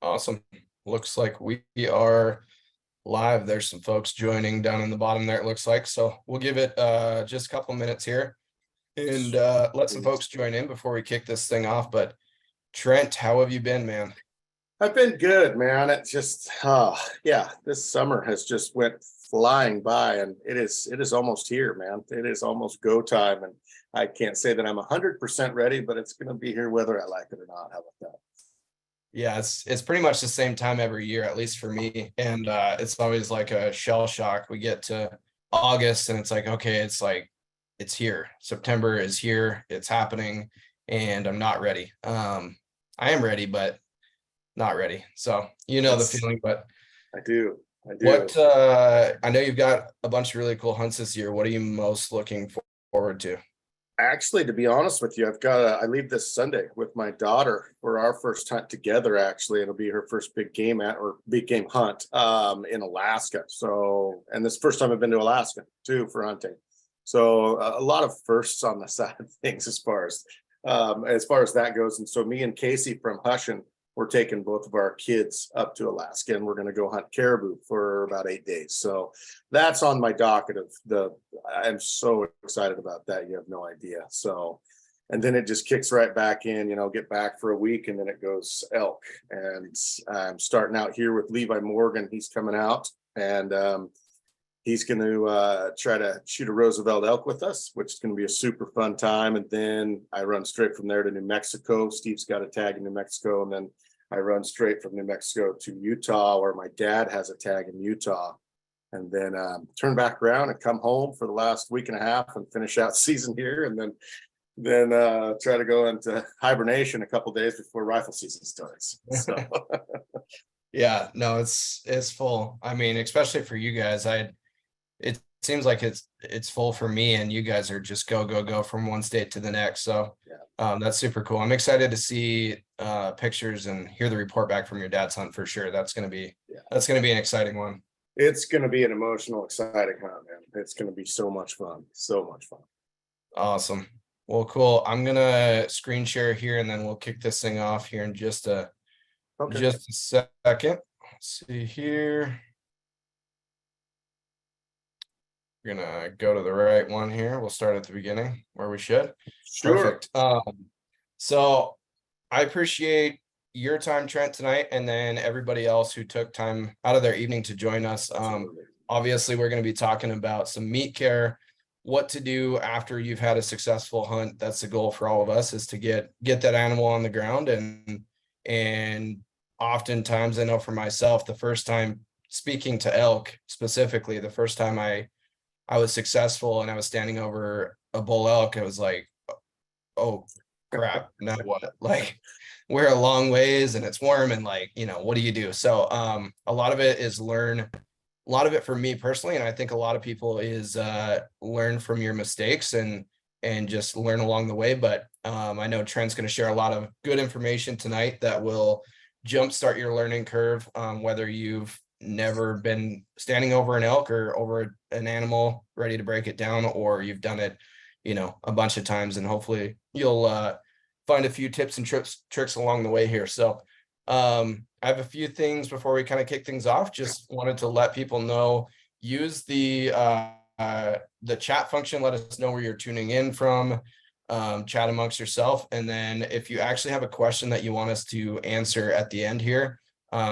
Awesome. Looks like we are live. There's some folks joining down in the bottom there, it looks like. So we'll give it just a couple minutes here and let some folks join in before we kick this thing off. But Trent, how have you been, man? I've been good, man. It just, yeah, this summer has just went flying by, and it is almost here, man. It is almost go time, and I can't say that I'm 100% ready, but it's going to be here whether I like it or not. How about that? Yeah, it's pretty much the same time every year, at least for me. And it's always like a shell shock. We get to August and it's like, okay, it's here. September is here, it's happening, and I'm not ready. I am ready, but not ready. So you know the feeling, but I do. what I know you've got a bunch of really cool hunts this year. What are you most looking forward to? Actually, to be honest with you, I leave this Sunday with my daughter for our first hunt together. Actually, it'll be her first big game hunt in Alaska. So, and this first time I've been to Alaska too for hunting. So a lot of firsts on the side of things as far as that goes. And so me and Casey from Hushin, we're taking both of our kids up to Alaska, and we're going to go hunt caribou for about 8 days. So that's on my docket I'm so excited about that. You have no idea. So, and then it just kicks right back in, get back for a week, and then it goes elk. And I'm starting out here with Levi Morgan. He's coming out, and he's going to try to shoot a Roosevelt elk with us, which is going to be a super fun time. And then I run straight from there to New Mexico. Steve's got a tag in New Mexico, and then I run straight from New Mexico to Utah, where my dad has a tag in Utah, and then turn back around and come home for the last week and a half and finish out season here, and then try to go into hibernation a couple days before rifle season starts. So. Yeah, no, it's full. I mean, especially for you guys, it seems like it's full for me, and you guys are just go from one state to the next. So yeah. That's super cool. I'm excited to see pictures and hear the report back from your dad's hunt for sure. That's gonna be an exciting one. It's gonna be an emotional, exciting hunt, man. It's gonna be so much fun. Awesome. Well, cool. I'm gonna screen share here, and then we'll kick this thing off here in just a second. Let's see here. We're gonna go to the right one here. We'll start at the beginning where we should. Sure. Perfect. So I appreciate your time, Trent, tonight, and then everybody else who took time out of their evening to join us. Obviously, we're going to be talking about some meat care, what to do after you've had a successful hunt. That's the goal for all of us, is to get that animal on the ground. And oftentimes, I know for myself, the first time speaking to elk specifically, the first time I was successful and I was standing over a bull elk, I was like, oh crap, now what? Like, we're a long ways and it's warm, and like, what do you do? So a lot of it is a lot of it for me personally, and I think a lot of people is learn from your mistakes and just learn along the way. But I know Trent's going to share a lot of good information tonight that will jumpstart your learning curve, whether you've never been standing over an elk or over an animal ready to break it down, or you've done it a bunch of times, and hopefully you'll find a few tips and tricks along the way here. So I have a few things before we kind of kick things off. Just wanted to let people know, use the chat function. Let us know where you're tuning in from. Chat amongst yourself, and then if you actually have a question that you want us to answer at the end here,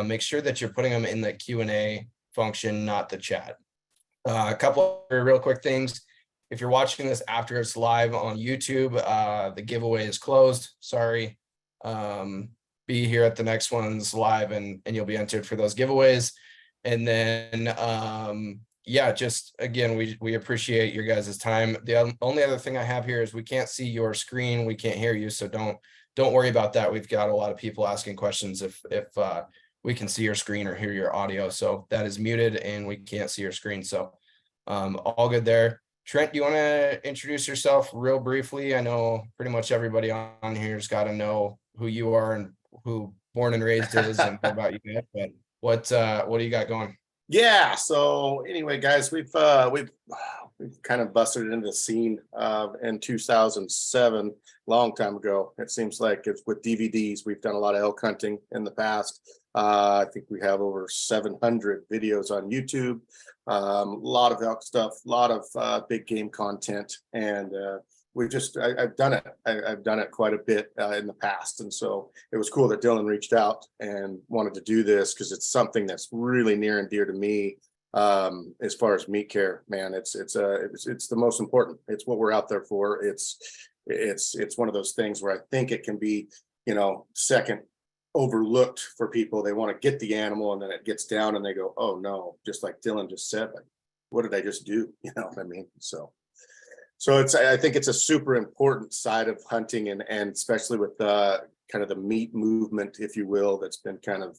make sure that you're putting them in the Q&A function, not the chat. A couple of real quick things. If you're watching this after it's live on YouTube, the giveaway is closed. Sorry. Be here at the next one's live, and you'll be entered for those giveaways. And then, just again, we appreciate your guys' time. The only other thing I have here is we can't see your screen. We can't hear you. So don't worry about that. We've got a lot of people asking questions if we can see your screen or hear your audio. So that is muted and we can't see your screen. So all good there. Trent, do you want to introduce yourself real briefly? I know pretty much everybody on here's got to know who you are and who Born and Raised is and about you, but what do you got going? Yeah. So anyway, guys, we've kind of busted into the scene in 2007, long time ago. It seems like it's with DVDs. We've done a lot of elk hunting in the past. I think we have over 700 videos on YouTube. A lot of elk stuff, a lot of big game content, and I've done it. I've done it quite a bit in the past, and so it was cool that Dylan reached out and wanted to do this because it's something that's really near and dear to me. As far as meat care, man, it's the most important. It's what we're out there for. It's one of those things where I think it can be, second overlooked for people. They want to get the animal, and then it gets down and they go, oh no, just like Dylan just said, like, what did I just do? You know what I mean? So I think it's a super important side of hunting, and especially with kind of the meat movement, if you will, that's been kind of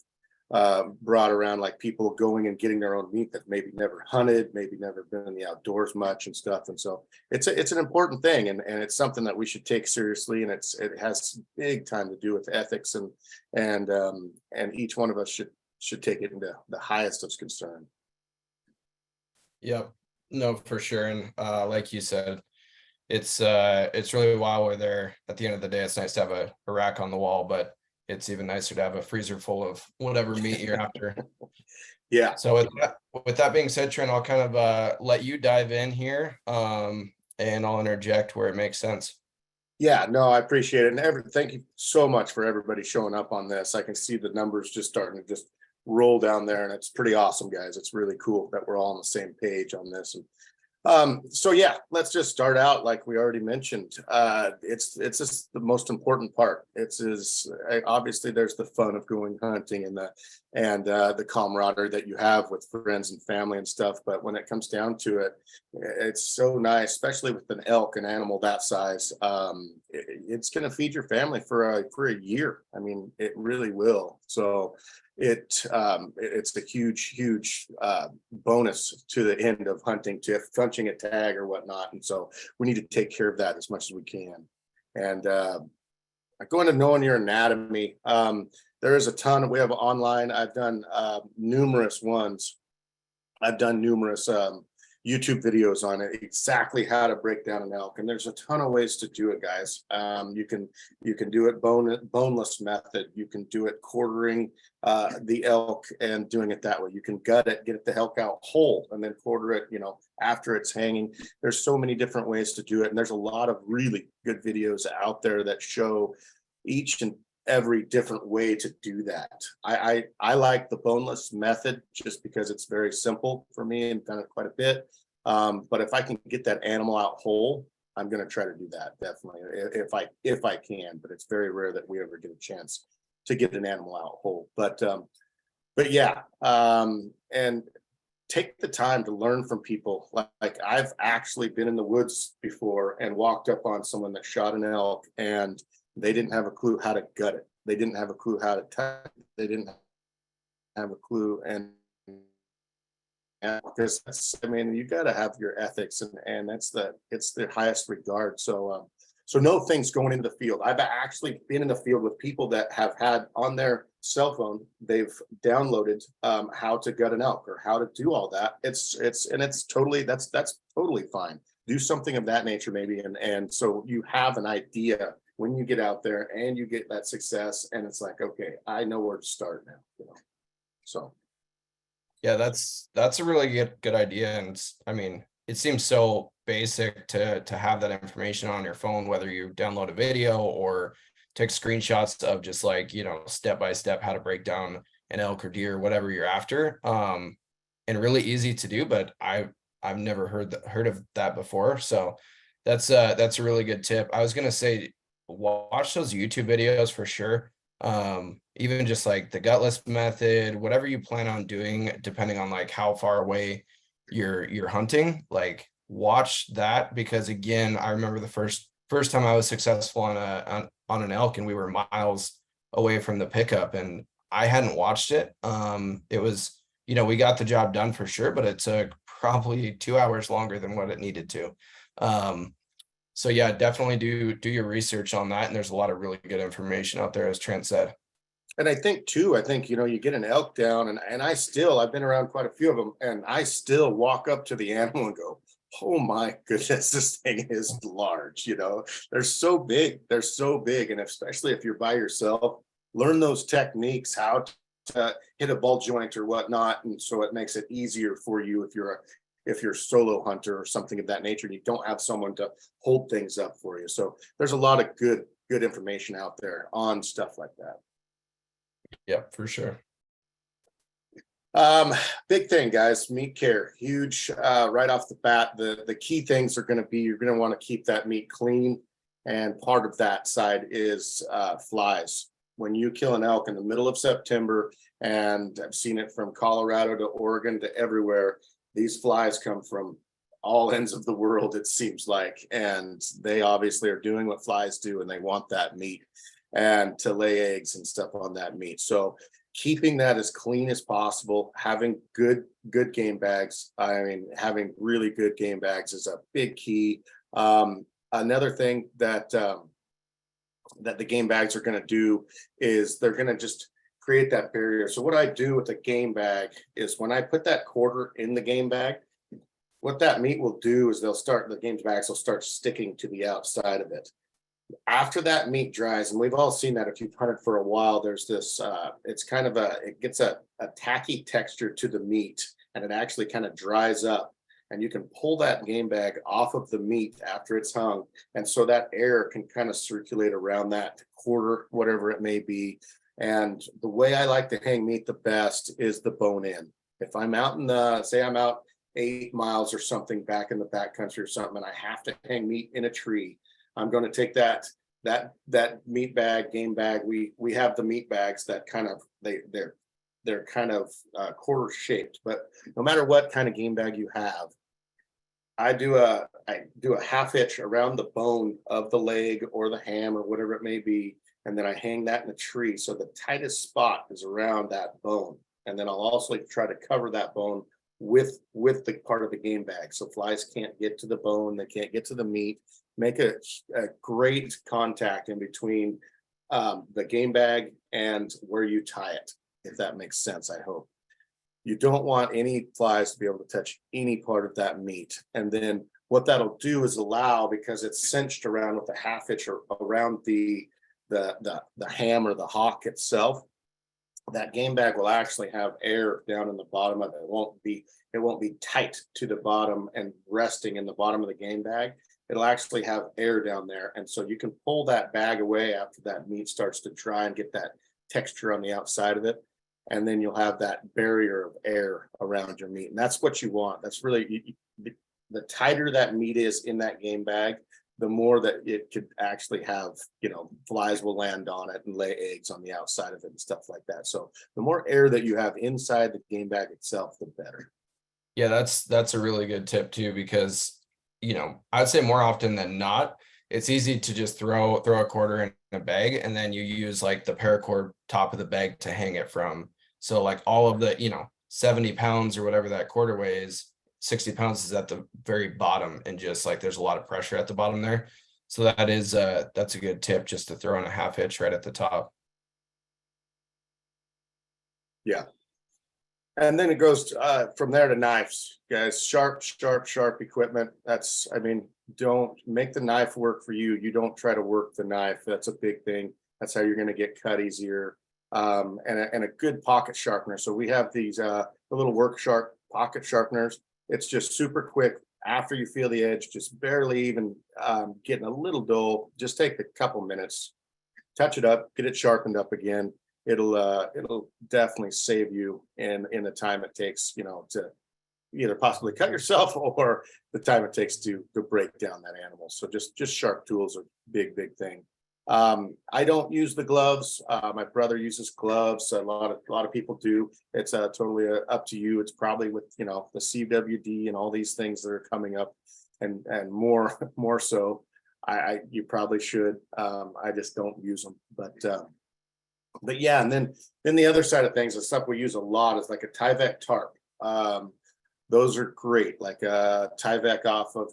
brought around, like people going and getting their own meat that maybe never hunted, maybe never been in the outdoors much and stuff. And so it's an important thing, and it's something that we should take seriously, and it has big time to do with ethics, and each one of us should take it into the highest of concern. Yep. No, for sure. And like you said, it's really while we're there, at the end of the day, it's nice to have a rack on the wall, but it's even nicer to have a freezer full of whatever meat you're after. Yeah. So with that being said, Trent, I'll kind of let you dive in here, and I'll interject where it makes sense. Yeah, no, I appreciate it. And thank you so much for everybody showing up on this. I can see the numbers just starting to just roll down there, and it's pretty awesome, guys. It's really cool that we're all on the same page on this. And so yeah, let's just start out like we already mentioned. It's just the most important part. Obviously there's the fun of going hunting and the camaraderie that you have with friends and family and stuff. But when it comes down to it, it's so nice, especially with an elk, an animal that size. It's going to feed your family for a year. I mean, it really will. So it's a huge bonus to the end of hunting, to punching a tag or whatnot. And so we need to take care of that as much as we can. And going to knowing your anatomy, there is a ton we have online. I've done numerous ones. I've done numerous YouTube videos on it, exactly how to break down an elk, and there's a ton of ways to do it, guys. You can do it boneless method. You can do it quartering the elk and doing it that way. You can gut it, get the elk out whole, and then quarter it, after it's hanging. There's so many different ways to do it, and there's a lot of really good videos out there that show each and every different way to do that. I like the boneless method just because it's very simple for me, and done it quite a bit. But if I can get that animal out whole, I'm going to try to do that, definitely, if I can. But it's very rare that we ever get a chance to get an animal out whole. But yeah, and take the time to learn from people. Like I've actually been in the woods before and walked up on someone that shot an elk, and they didn't have a clue how to gut it. They didn't have a clue how to touch it. They didn't have a clue. And because you got to have your ethics, and it's the highest regard. So no things going into the field. I've actually been in the field with people that have had on their cell phone, they've downloaded how to gut an elk or how to do all that. It's totally, that's totally fine. Do something of that nature maybe, and so you have an idea when you get out there and you get that success, and it's like, okay, I know where to start now, So Yeah, that's a really good idea. And I mean, it seems so basic to have that information on your phone, whether you download a video or take screenshots of just like, step by step how to break down an elk or deer, whatever you're after. And really easy to do, but I've never heard of that before. So that's a really good tip. I was gonna say, watch those YouTube videos for sure. Even just like the gutless method, whatever you plan on doing, depending on like how far away you're hunting, like watch that, because again, I remember the first time I was successful on an elk, and we were miles away from the pickup, and I hadn't watched it. It was, we got the job done for sure, but it took probably 2 hours longer than what it needed to. So yeah, definitely do your research on that. And there's a lot of really good information out there, as Trent said. And I think too, you get an elk down, and I've been around quite a few of them, and I still walk up to the animal and go, oh my goodness, this thing is large, you know. They're so big. They're so big. And especially if you're by yourself, learn those techniques, how to hit a ball joint or whatnot. And so it makes it easier for you if you're a solo hunter or something of that nature, and you don't have someone to hold things up for you. So there's a lot of good information out there on stuff like that. Yeah, for sure. Big thing, guys, meat care, huge. Right off the bat, the key things are going to be, you're going to want to keep that meat clean, and part of that side is flies. When you kill an elk in the middle of September, and I've seen it from Colorado to Oregon to everywhere, these flies come from all ends of the world, it seems like, and they obviously are doing what flies do, and they want that meat and to lay eggs and stuff on that meat. So keeping that as clean as possible, having good game bags. I mean, having really good game bags is a big key. Another thing that that the game bags are going to do is they're going to just create that barrier. So what I do with a game bag is when I put that quarter in the game bag, what that meat will do is the game bags will start sticking to the outside of it. After that meat dries, and we've all seen that if you've hunted for a while, there's this it's kind of it gets a tacky texture to the meat, and it actually kind of dries up, and you can pull that game bag off of the meat after it's hung, and so that air can kind of circulate around that quarter, whatever it may be. And the way I like to hang meat the best is the bone in. If I'm out in say I'm out 8 miles or something back in the backcountry or something, and I have to hang meat in a tree, I'm going to take that meat bag, game bag. We have the meat bags that kind of they're kind of quarter shaped, but no matter what kind of game bag you have, I do a half hitch around the bone of the leg or the ham or whatever it may be, and then I hang that in a tree. So the tightest spot is around that bone, and then I'll also try to cover that bone with the part of the game bag, so flies can't get to the bone, they can't get to the meat. Make a great contact in between the game bag and where you tie it, if that makes sense. I hope you don't want any flies to be able to touch any part of that meat. And then what that'll do is allow, because it's cinched around with a half hitch or around the ham or the hock itself, that game bag will actually have air down in the bottom of it. It won't be tight to the bottom and resting in the bottom of the game bag. It'll actually have air down there. And so you can pull that bag away after that meat starts to dry and get that texture on the outside of it. And then you'll have that barrier of air around your meat. And that's what you want. That's really, the tighter that meat is in that game bag, the more that it could actually have, flies will land on it and lay eggs on the outside of it and stuff like that. So the more air that you have inside the game bag itself, the better. Yeah, that's a really good tip too, because I'd say more often than not, it's easy to just throw a quarter in a bag, and then you use like the paracord top of the bag to hang it from. So like all of the 70 pounds or whatever that quarter weighs, 60 pounds is at the very bottom, and just like there's a lot of pressure at the bottom there. So that's a good tip, just to throw in a half hitch right at the top. Yeah. And then it goes from there to knives, guys. Sharp equipment. Don't make the knife work for you. You don't try to work the knife. That's a big thing. That's how you're going to get cut easier. And a good pocket sharpener. So we have these the little work sharp pocket sharpeners. It's just super quick. After you feel the edge, just barely even getting a little dull, just take a couple minutes, touch it up, get it sharpened up again. It'll definitely save you in the time it takes, to either possibly cut yourself or the time it takes to break down that animal. So just sharp tools are big thing. I don't use the gloves. My brother uses gloves. A lot of people do. It's totally up to you. It's probably with the CWD and all these things that are coming up, and more so. You probably should. I just don't use them, but yeah. And then the other side of things, the stuff we use a lot is like a Tyvek tarp. Those are great, like Tyvek off of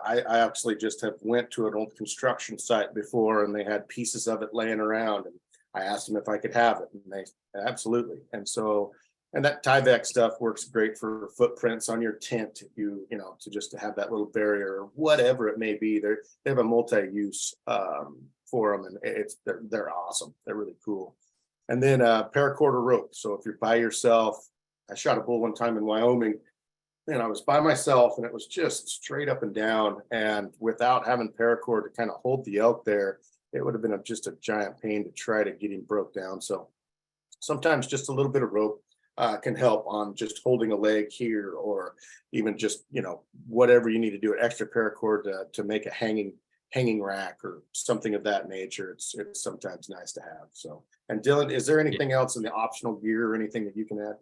I actually just have went to an old construction site before, and they had pieces of it laying around, and I asked them if I could have it, and they absolutely. And so And that Tyvek stuff works great for footprints on your tent. If you know, to have that little barrier or whatever it may be. They have a multi-use for them, and they're awesome. They're really cool. And then paracord rope. So if you're by yourself, I shot a bull one time in Wyoming, and I was by myself, and it was just straight up and down. And without having paracord to kind of hold the elk there, it would have been just a giant pain to try to get him broke down. So sometimes just a little bit of rope can help on just holding a leg here, or even just, you know, whatever you need to do, an extra paracord to make a hanging rack or something of that nature. It's sometimes nice to have. So, and Dylan, is there anything else in the optional gear or anything that you can add?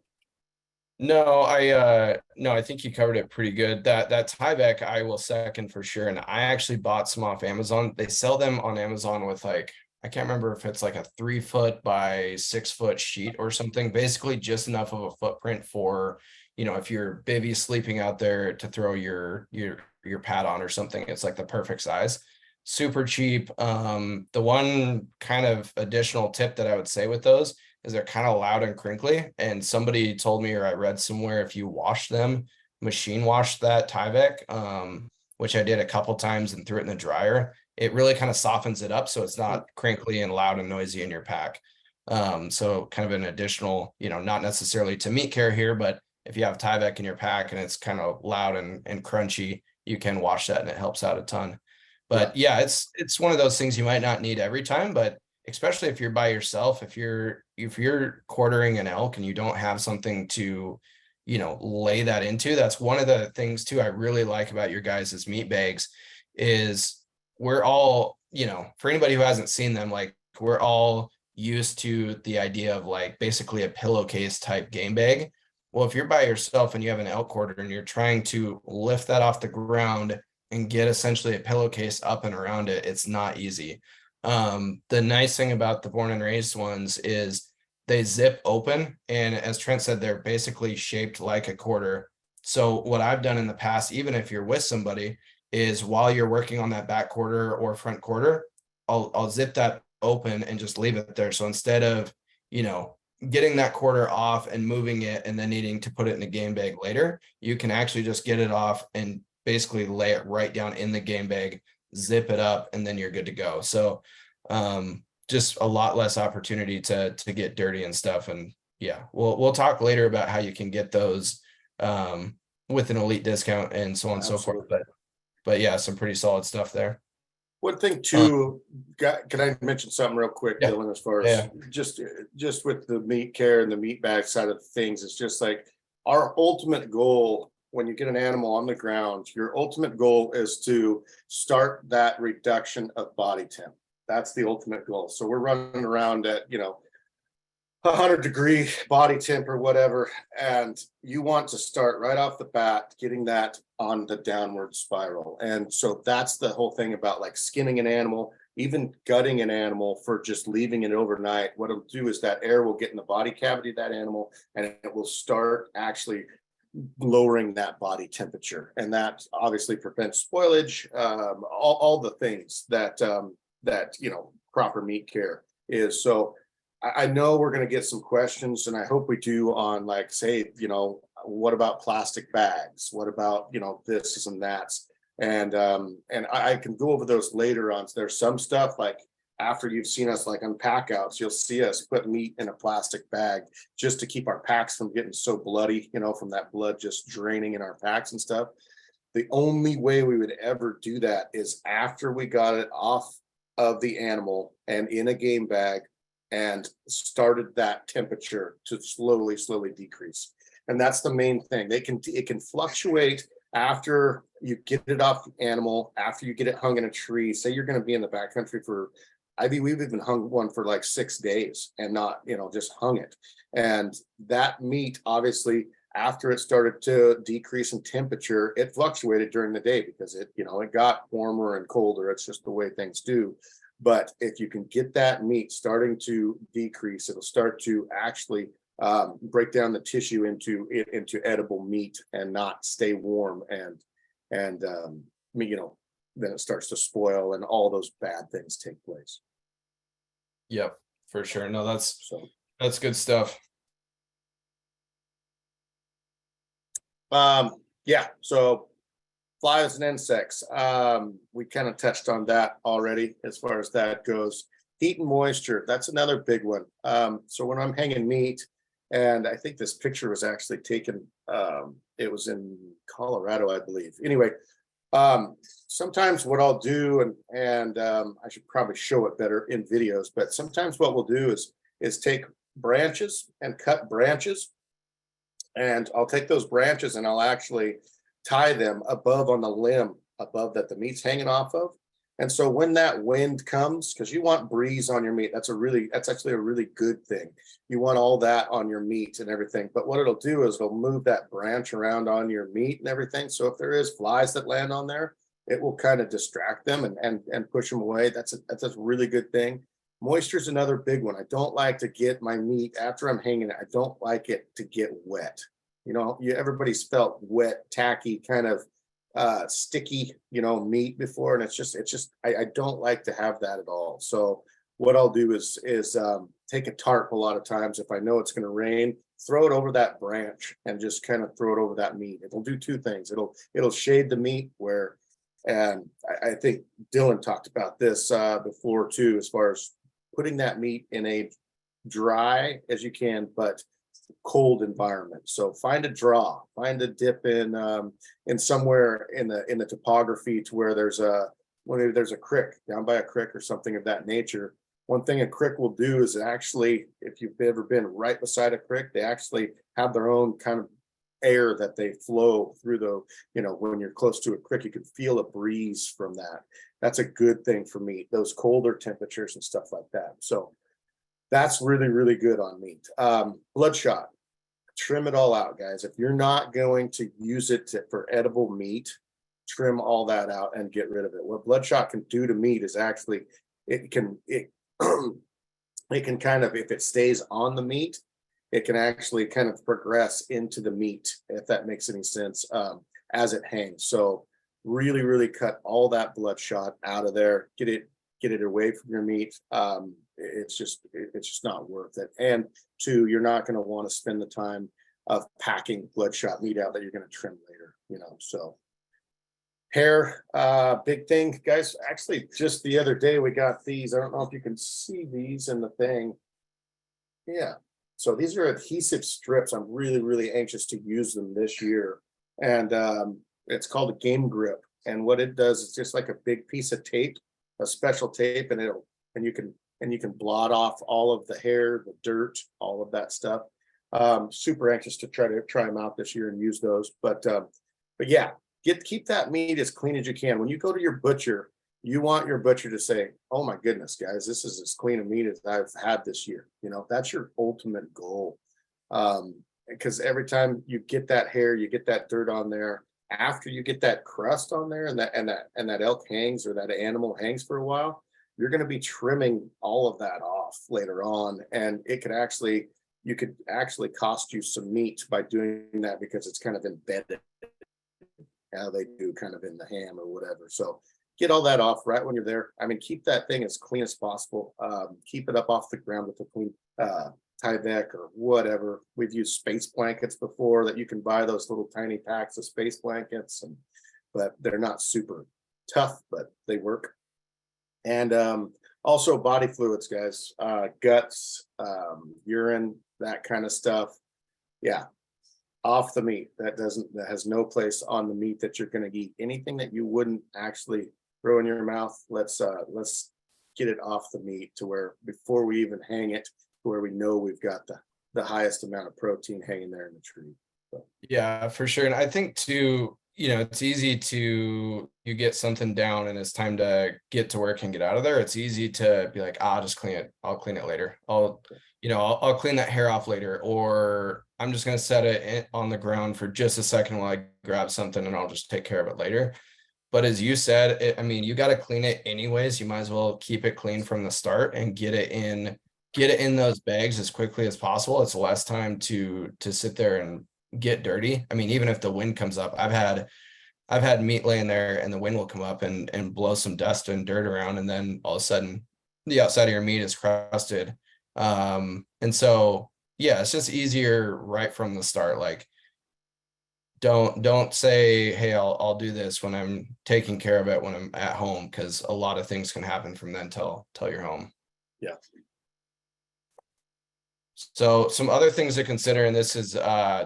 No, I think you covered it pretty good. That Tyvek I will second for sure. And I actually bought some off Amazon. They sell them on Amazon with like, I can't remember if it's like a 3 foot by 6 foot sheet or something, basically just enough of a footprint for, you know, if you're bivvy sleeping out there to throw your pad on or something, it's like the perfect size. Super cheap. The one kind of additional tip that I would say with those is they're kind of loud and crinkly. And somebody told me, or I read somewhere, if you wash them, machine wash that Tyvek, which I did a couple times and threw it in the dryer, it really kind of softens it up so it's not crinkly and loud and noisy in your pack. So kind of an additional, you know, not necessarily to meat care here, but if you have Tyvek in your pack and it's kind of loud and crunchy, you can wash that and it helps out a ton. But yeah, it's one of those things you might not need every time, but especially if you're by yourself, if you're quartering an elk and you don't have something to, you know, lay that into, that's one of the things too I really like about your guys' meat bags is we're all, you know, for anybody who hasn't seen them, like we're all used to the idea of like basically a pillowcase type game bag. Well, if you're by yourself and you have an elk quarter and you're trying to lift that off the ground and get essentially a pillowcase up and around it, it's not easy. The nice thing about the born and raised ones is they zip open, and as Trent said, they're basically shaped like a quarter. So what I've done in the past, even if you're with somebody, is while you're working on that back quarter or front quarter, I'll zip that open and just leave it there. So instead of, you know, getting that quarter off and moving it and then needing to put it in a game bag later, you can actually just get it off and basically lay it right down in the game bag, zip it up, and then you're good to go. So just a lot less opportunity to get dirty and stuff. And yeah, we'll talk later about how you can get those with an elite discount and so on and so forth. But yeah, some pretty solid stuff there. One thing too, can I mention something real quick, Yeah. Dylan, as far as just with the meat care and the meat bag side of things, it's just like our ultimate goal when you get an animal on the ground, your ultimate goal is to start that reduction of body temp. That's the ultimate goal. So we're running around at, you know, 100-degree body temp or whatever, and you want to start right off the bat getting that on the downward spiral. And so that's the whole thing about like skinning an animal, even gutting an animal for just leaving it overnight. What it'll do is that air will get in the body cavity of that animal, and it will start actually lowering that body temperature, and that obviously prevents spoilage, all the things that you know proper meat care is. So I know we're going to get some questions, and I hope we do, on like, say, you know, what about plastic bags? What about, you know, this and that's? And I can go over those later on. So there's some stuff like after you've seen us like unpack outs, you'll see us put meat in a plastic bag just to keep our packs from getting so bloody, you know, from that blood just draining in our packs and stuff. The only way we would ever do that is after we got it off of the animal and in a game bag and started that temperature to slowly decrease. And that's the main thing. It can fluctuate after you get it off the animal, after you get it hung in a tree. Say you're going to be in the backcountry for, we've even hung one for like 6 days and not, you know, just hung it. And that meat, obviously, after it started to decrease in temperature, it fluctuated during the day because it, you know, it got warmer and colder. It's just the way things do. But if you can get that meat starting to decrease, it'll start to actually break down the tissue into edible meat and not stay warm, and you know, then it starts to spoil and all those bad things take place. Yep, for sure. No, that's good stuff. Yeah, so flies and insects. We kind of touched on that already as far as that goes. Heat and moisture, that's another big one. So when I'm hanging meat, and I think this picture was actually taken, it was in Colorado, I believe. Anyway, sometimes what I'll do, and I should probably show it better in videos, but sometimes what we'll do is take branches and cut branches, and I'll take those branches and I'll actually tie them above on the limb above that the meat's hanging off of. And so when that wind comes, because you want breeze on your meat, that's actually a really good thing. You want all that on your meat and everything. But what it'll do is it'll move that branch around on your meat and everything. So if there is flies that land on there, it will kind of distract them and push them away. That's a really good thing. Moisture is another big one. I don't like to get my meat after I'm hanging it. I don't like it to get wet. You know, everybody's felt wet, tacky, kind of sticky, meat before, and it's just I don't like to have that at all. So what I'll do is take a tarp a lot of times if I know it's going to rain, throw it over that branch and just kind of throw it over that meat. It'll do two things. It'll shade the meat where, and I think Dylan talked about this before too, as far as putting that meat in a dry as you can, but cold environment. So find a dip in somewhere in the topography to where maybe there's a creek down by a creek or something of that nature. One thing a creek will do is actually, if you've ever been right beside a creek, they actually have their own kind of air that they flow through when you're close to a creek, you can feel a breeze from that. That's a good thing for meat, those colder temperatures and stuff like that. So that's really, really good on meat. Bloodshot, trim it all out, guys. If you're not going to use it for edible meat, trim all that out and get rid of it. What bloodshot can do to meat is actually, it can kind of, if it stays on the meat, it can actually kind of progress into the meat, if that makes any sense, as it hangs. So really, really cut all that bloodshot out of there. Get it away from your meat. It's just not worth it. And two, you're not going to want to spend the time of packing bloodshot meat out that you're going to trim later, so hair, big thing, guys. Actually, just the other day we got these. I don't know if you can see these in the thing. Yeah, so these are adhesive strips. I'm really, really anxious to use them this year, and it's called a game grip. And what it does is just like a big piece of tape, a special tape, and you can blot off all of the hair, the dirt, all of that stuff. Super anxious to try them out this year and use those. But yeah, keep that meat as clean as you can. When you go to your butcher, you want your butcher to say, "Oh my goodness, guys, this is as clean a meat as I've had this year." That's your ultimate goal. Because every time you get that hair, you get that dirt on there. After you get that crust on there, and that elk hangs or that animal hangs for a while, you're going to be trimming all of that off later on, and you could actually cost you some meat by doing that, because it's kind of embedded how they do kind of in the ham or whatever. So get all that off right when you're there. I mean, keep that thing as clean as possible. Keep it up off the ground with a clean Tyvek or whatever. We've used space blankets before, that you can buy those little tiny packs of space blankets, but they're not super tough, but they work. And also body fluids, guys, guts, urine, that kind of stuff. Yeah, off the meat. That has no place on the meat that you're going to eat. Anything that you wouldn't actually throw in your mouth, let's get it off the meat, to where before we even hang it, where we know we've got the highest amount of protein hanging there in the tree. So. Yeah, for sure. And I think too, it's easy to, you get something down and it's time to get to work and get out of there. It's easy to be like, I'll just clean it. I'll clean it later. I'll clean that hair off later, or I'm just going to set it on the ground for just a second while I grab something and I'll just take care of it later. But as you said, you got to clean it anyways. You might as well keep it clean from the start and get it in those bags as quickly as possible. It's less time to sit there and get dirty. Even if the wind comes up, I've had meat laying there and the wind will come up and blow some dust and dirt around, and then all of a sudden the outside of your meat is crusted. And so yeah, it's just easier right from the start. Like, don't say, hey, I'll do this when I'm taking care of it when I'm at home, because a lot of things can happen from then till you're home. Yeah. So some other things to consider, and this is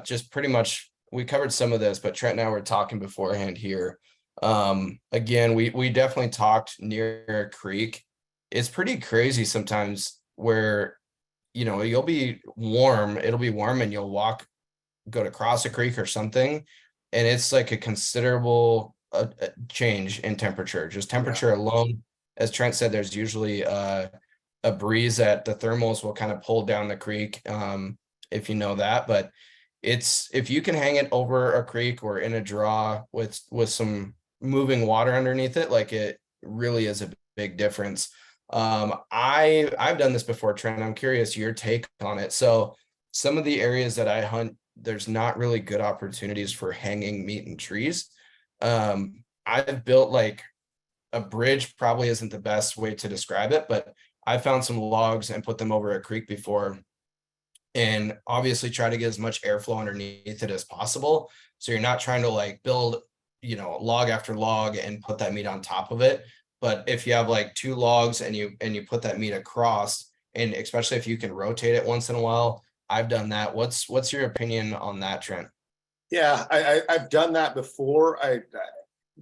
just pretty much, we covered some of this, but Trent and I were talking beforehand here. Again, we definitely talked near a creek. It's pretty crazy sometimes where, you'll be warm, it'll be warm and you'll go to cross a creek or something, and it's like a considerable change in temperature. Just temperature alone, as Trent said, there's usually a breeze that the thermals will kind of pull down the creek, if you know that. But if you can hang it over a creek or in a draw with some moving water underneath it, like, it really is a big difference. I've done this before, Trent. I'm curious your take on it. So some of the areas that I hunt, there's not really good opportunities for hanging meat in trees. I've built like a bridge, probably isn't the best way to describe it, but I found some logs and put them over a creek before, and obviously try to get as much airflow underneath it as possible. So you're not trying to like build, log after log and put that meat on top of it. But if you have like two logs and you put that meat across, and especially if you can rotate it once in a while, I've done that. What's your opinion on that, Trent? Yeah, I've done that before.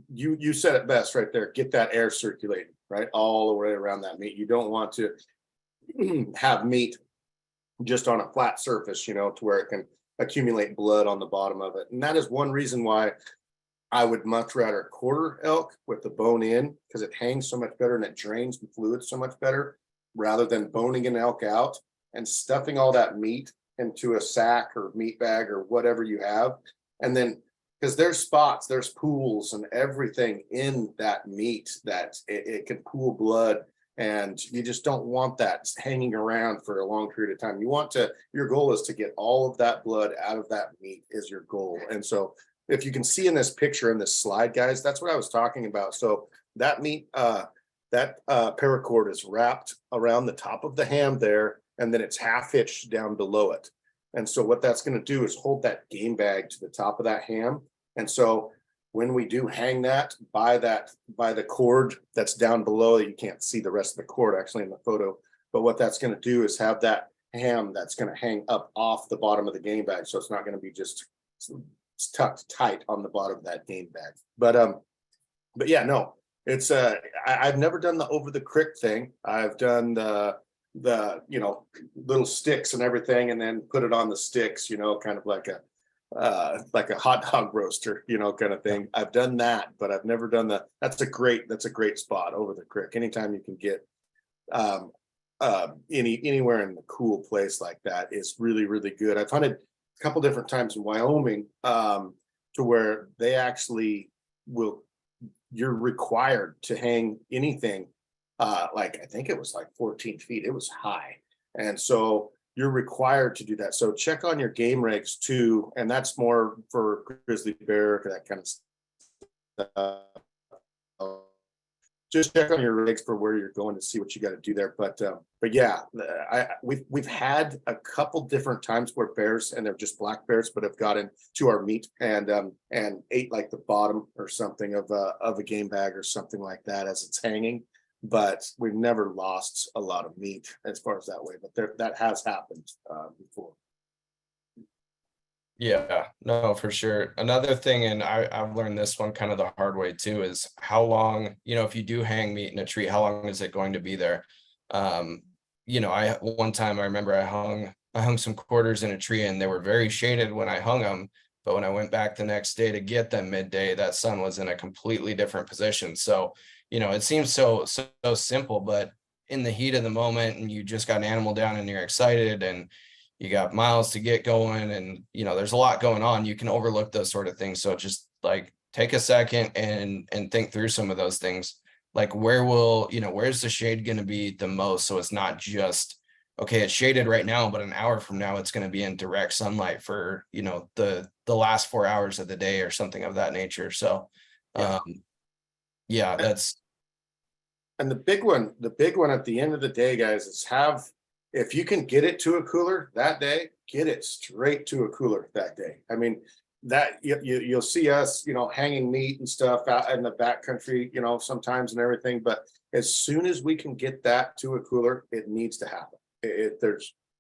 You said it best right there. Get that air circulating, right? All the way around that meat. You don't want to have meat just on a flat surface, to where it can accumulate blood on the bottom of it. And that is one reason why I would much rather quarter elk with the bone in, because it hangs so much better and it drains the fluid so much better, rather than boning an elk out and stuffing all that meat into a sack or meat bag or whatever you have. And then, because there's spots, there's pools and everything in that meat that it can pool blood, and you just don't want that hanging around for a long period of time. Your goal is to get all of that blood out of that meat is your goal. And so if you can see in this picture, in this slide, guys, that's what I was talking about. So that meat, that paracord is wrapped around the top of the ham there, and then it's half hitched down below it. And so what that's going to do is hold that game bag to the top of that ham. And so when we do hang that by the cord that's down below, you can't see the rest of the cord actually in the photo, but what that's going to do is have that ham that's going to hang up off the bottom of the game bag. So it's not going to be just tucked tight on the bottom of that game bag. But yeah, no, it's I've never done the over the crick thing. I've done the little sticks and everything, and then put it on the sticks, kind of like a hot dog roaster, kind of thing. I've done that, but I've never done that's a great spot over the creek. Anytime you can get anywhere in the cool place like that is really, really good. I've hunted a couple different times in Wyoming, to where they actually you're required to hang anything, like I think it was like 14 feet. It was high. And so you're required to do that. So check on your game regs too. And that's more for grizzly bear, that kind of stuff. Just check on your regs for where you're going to see what you got to do there. But yeah, we've had a couple different times where bears, and they're just black bears, but have gotten to our meat and ate like the bottom or something of a game bag or something like that as it's hanging. But we've never lost a lot of meat as far as that way. But that has happened before. Yeah, no, for sure. Another thing, and I've learned this one kind of the hard way too, is how long, if you do hang meat in a tree, how long is it going to be there? One time I remember I hung some quarters in a tree, and they were very shaded when I hung them. But when I went back the next day to get them midday, that sun was in a completely different position. So, it seems so simple, but in the heat of the moment, and you just got an animal down and you're excited and you got miles to get going, and there's a lot going on, you can overlook those sort of things. So just like take a second and think through some of those things, like where's the shade going to be the most, so it's not just, okay, it's shaded right now, but an hour from now it's going to be in direct sunlight for the last 4 hours of the day or something of that nature. So yeah, that's. And the big one at the end of the day, guys, is if you can get it to a cooler that day, get it straight to a cooler that day. I mean, that you'll see us, hanging meat and stuff out in the backcountry, sometimes and everything. But as soon as we can get that to a cooler, it needs to happen.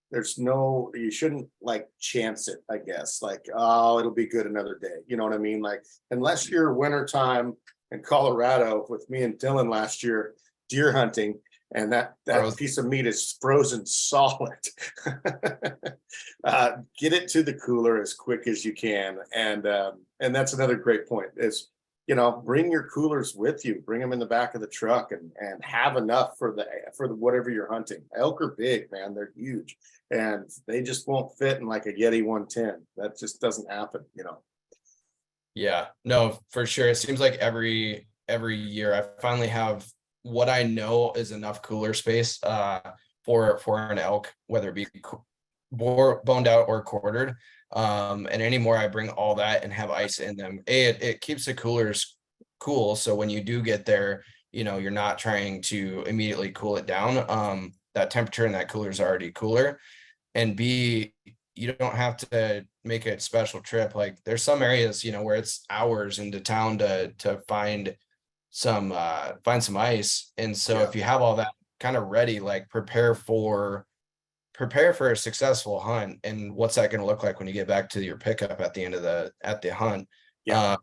There's no, you shouldn't like chance it, I guess. Like, oh, it'll be good another day. You know what I mean? Like, unless you're wintertime in Colorado with me and Dylan last year, deer hunting, and that piece of meat is frozen solid. Get it to the cooler as quick as you can. And that's another great point is, bring your coolers with you, bring them in the back of the truck and have enough for the whatever you're hunting. Elk are big, man. They're huge and they just won't fit in like a Yeti 110. That just doesn't happen, Yeah, no, for sure. It seems like every year I finally have what I know is enough cooler space for an elk, whether it be boned out or quartered. And anymore I bring all that and have ice in them. It keeps the coolers cool. So when you do get there, you're not trying to immediately cool it down. That temperature in that cooler is already cooler. And B, you don't have to make a special trip. Like there's some areas, where it's hours into town to find some ice. And so if you have all that kind of ready, like prepare for a successful hunt. And what's that going to look like when you get back to your pickup at the end of the hunt? Yeah.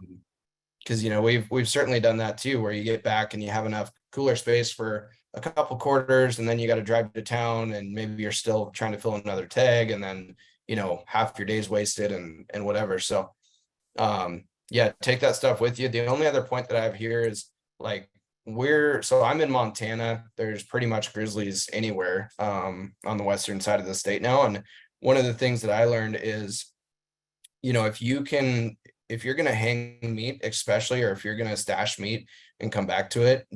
Because we've certainly done that too, where you get back and you have enough cooler space for a couple quarters, and then you got to drive to town, and maybe you're still trying to fill another tag, and then half your day's wasted and whatever. So yeah, take that stuff with you. The only other point that I have here is like I'm in Montana. There's pretty much grizzlies anywhere on the western side of the state now. And one of the things that I learned is, if you're going to hang meat, especially, or if you're going to stash meat and come back to it,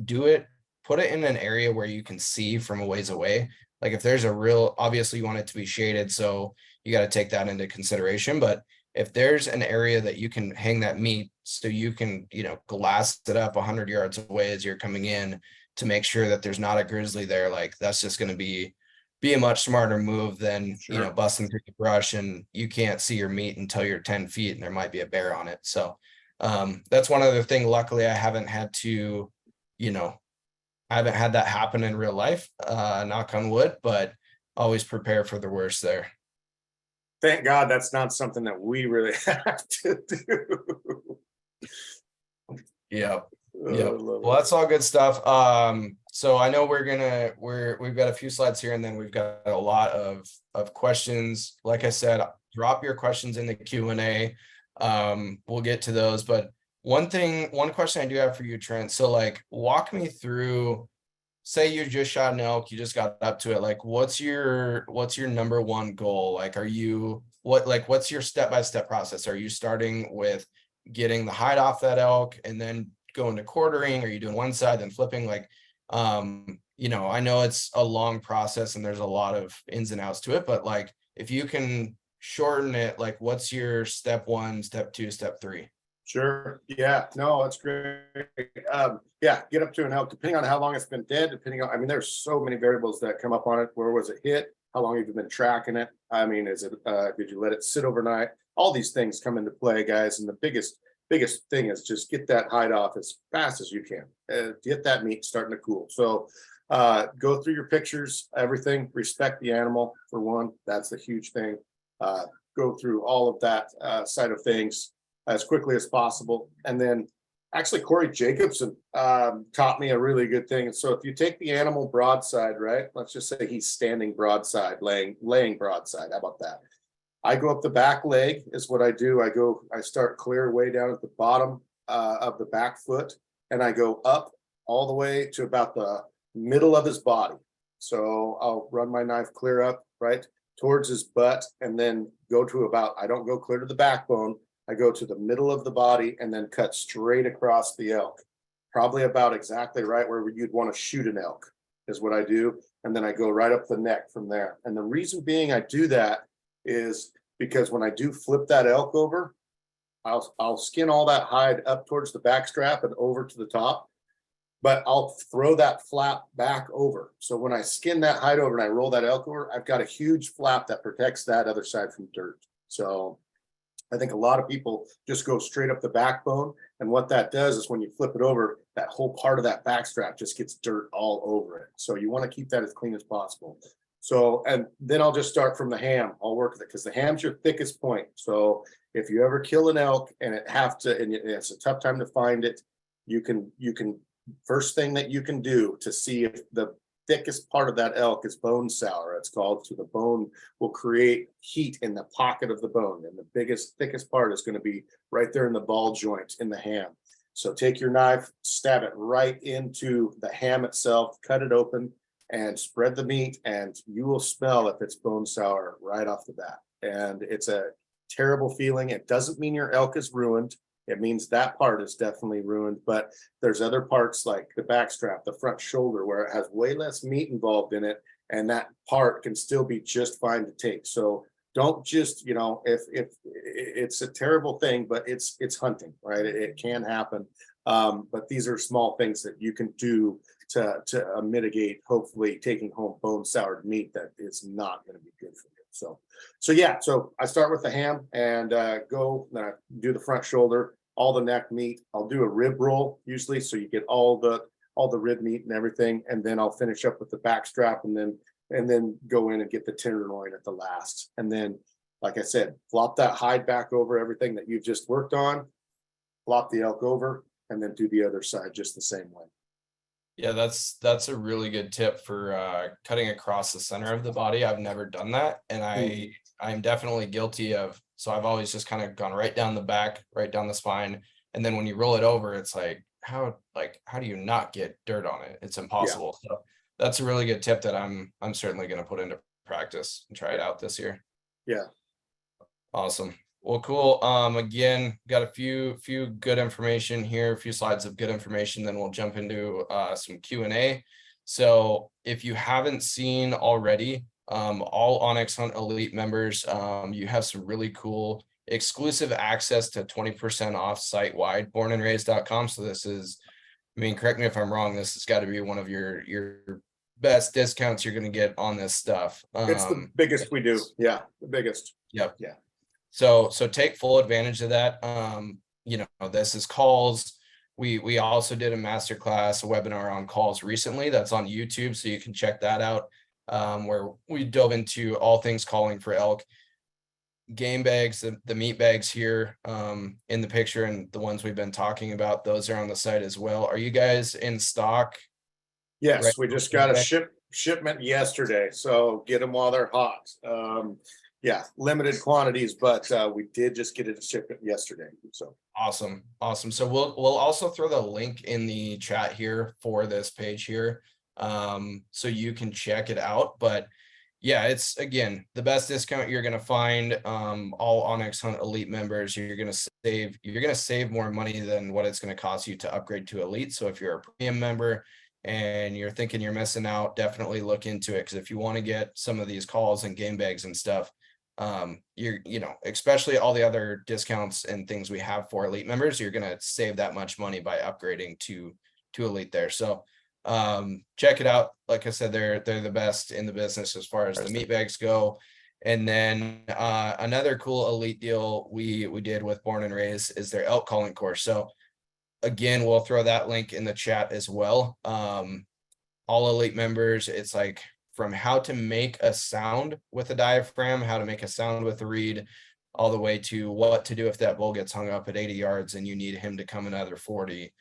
put it in an area where you can see from a ways away. Like if there's obviously you want it to be shaded, so you got to take that into consideration. But if there's an area that you can hang that meat, so you can, glass it up 100 yards away as you're coming in to make sure that there's not a grizzly there, like that's just going to be a much smarter move than, Sure. busting through the brush and you can't see your meat until you're 10 feet and there might be a bear on it. So that's one other thing. Luckily, I haven't had that happen in real life, knock on wood, but always prepare for the worst there. Thank God that's not something that we really have to do. Yeah. Well, that's all good stuff. So I know we've got a few slides here, and then we've got a lot of questions. Like I said, drop your questions in the Q&A. We'll get to those, but one question I do have for you, Trent. So like, walk me through, say you just shot an elk, you just got up to it. Like, what's your number one goal? Like, what's your step-by-step process? Are you starting with getting the hide off that elk and then going to quartering? Are you doing one side then flipping? Like, I know it's a long process and there's a lot of ins and outs to it, but like, if you can shorten it, like what's your step 1, step 2, step 3? Sure. Yeah. No, that's great. Yeah. Get up to an elk, depending on how long it's been dead, there's so many variables that come up on it. Where was it hit? How long have you been tracking it? Is it, did you let it sit overnight? All these things come into play, guys. And the biggest thing is just get that hide off as fast as you can. Get that meat starting to cool. So go through your pictures, everything, respect the animal for one. That's the huge thing. Go through all of that side of things as quickly as possible. And then actually Corey Jacobson taught me a really good thing. So if you take the animal broadside, right? Let's just say he's standing broadside, laying broadside. How about that? I go up the back leg is what I do. I start clear way down at the bottom of the back foot, and I go up all the way to about the middle of his body. So I'll run my knife clear up, right, towards his butt, and then go to I don't go clear to the backbone. I go to the middle of the body and then cut straight across the elk, probably about exactly right where you'd want to shoot an elk is what I do. And then I go right up the neck from there. And the reason being I do that is because when I do flip that elk over, I'll skin all that hide up towards the back strap and over to the top, but I'll throw that flap back over. So when I skin that hide over and I roll that elk over, I've got a huge flap that protects that other side from dirt. So I think a lot of people just go straight up the backbone. And what that does is when you flip it over, that whole part of that backstrap just gets dirt all over it. So you want to keep that as clean as possible. So, and then I'll just start from the ham. I'll work with it because the ham's your thickest point. So if you ever kill an elk and it's a tough time to find it, you can, first thing that you can do to see if the thickest part of that elk is bone sour, it's called. So the bone will create heat in the pocket of the bone, and the thickest part is going to be right there in the ball joint in the ham. So take your knife, stab it right into the ham itself, cut it open, and spread the meat, and you will smell if it's bone sour right off the bat. And it's a terrible feeling. It doesn't mean your elk is ruined. It means that part is definitely ruined, but there's other parts like the backstrap, the front shoulder, where it has way less meat involved in it, and that part can still be just fine to take. So don't just, if it's a terrible thing, but it's hunting, right? It can happen. But these are small things that you can do to mitigate, hopefully, taking home bone soured meat that is not going to be good for you. So I start with the ham and then I do the front shoulder, all the neck meat. I'll do a rib roll usually, so you get all the rib meat and everything, and then I'll finish up with the back strap, and then go in and get the tenderloin at the last. And then, like I said, flop that hide back over everything that you've just worked on, flop the elk over, and then do the other side just the same way. Yeah, that's a really good tip for cutting across the center of the body. I've never done that, and I'm definitely guilty of. So I've always just kind of gone right down the back, right down the spine, and then when you roll it over, it's like how do you not get dirt on it? It's impossible. Yeah. So that's a really good tip that I'm certainly going to put into practice and try it out this year. Yeah. Awesome. Well, cool. Again, got a few good information here, a few slides of good information, then we'll jump into some Q&A. So if you haven't seen already, all onX Hunt Elite members, you have some really cool exclusive access to 20% off site-wide, bornandraised.com. So this is, correct me if I'm wrong, this has got to be one of your best discounts you're going to get on this stuff. It's the biggest we do. Yeah, the biggest. Yep. Yeah. So take full advantage of that. This is calls. We also did a masterclass, a webinar on calls recently. That's on YouTube, so you can check that out, where we dove into all things calling for elk. Game bags, the meat bags here in the picture, and the ones we've been talking about, those are on the site as well. Are you guys in stock? Yes, right? We just got a shipment yesterday, so get them while they're hot. Yeah, limited quantities, but we did just get it shipped yesterday. So awesome. So we'll also throw the link in the chat here for this page here, so you can check it out. But yeah, it's again the best discount you're gonna find. All onX Hunt Elite members, you're gonna save more money than what it's gonna cost you to upgrade to Elite. So if you're a premium member and you're thinking you're missing out, definitely look into it, because if you want to get some of these calls and game bags and stuff, especially all the other discounts and things we have for Elite members, you're going to save that much money by upgrading to Elite there. So check it out. Like I said, they're the best in the business as far as the meat bags go. And then another cool Elite deal we did with Born and Raised is their elk calling course. So again, we'll throw that link in the chat as well. All Elite members, it's like from how to make a sound with a diaphragm, how to make a sound with a reed, all the way to what to do if that bull gets hung up at 80 yards and you need him to come another 40.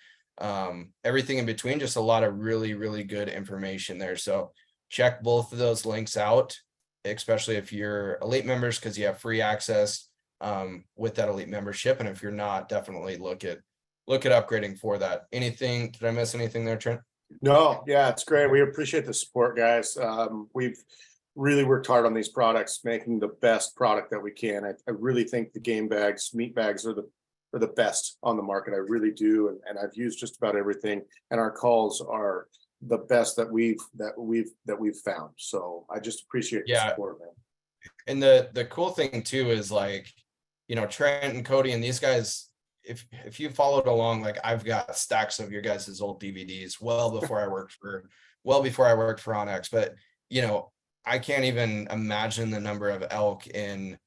Everything in between, just a lot of really, really good information there. So check both of those links out, especially if you're Elite members, because you have free access with that Elite membership. And if you're not, definitely look at upgrading for that. Did I miss anything there, Trent? No, yeah, it's great. We appreciate the support, guys. We've really worked hard on these products, making the best product that we can. I really think the game bags, meat bags are the best on the market. I really do. And I've used just about everything, and our calls are the best that we've found. So I just appreciate the support, man. And the cool thing too is Trent and Cody and these guys, if you followed along, like I've got stacks of your guys' old DVDs well before I worked for onX, but I can't even imagine the number of elk in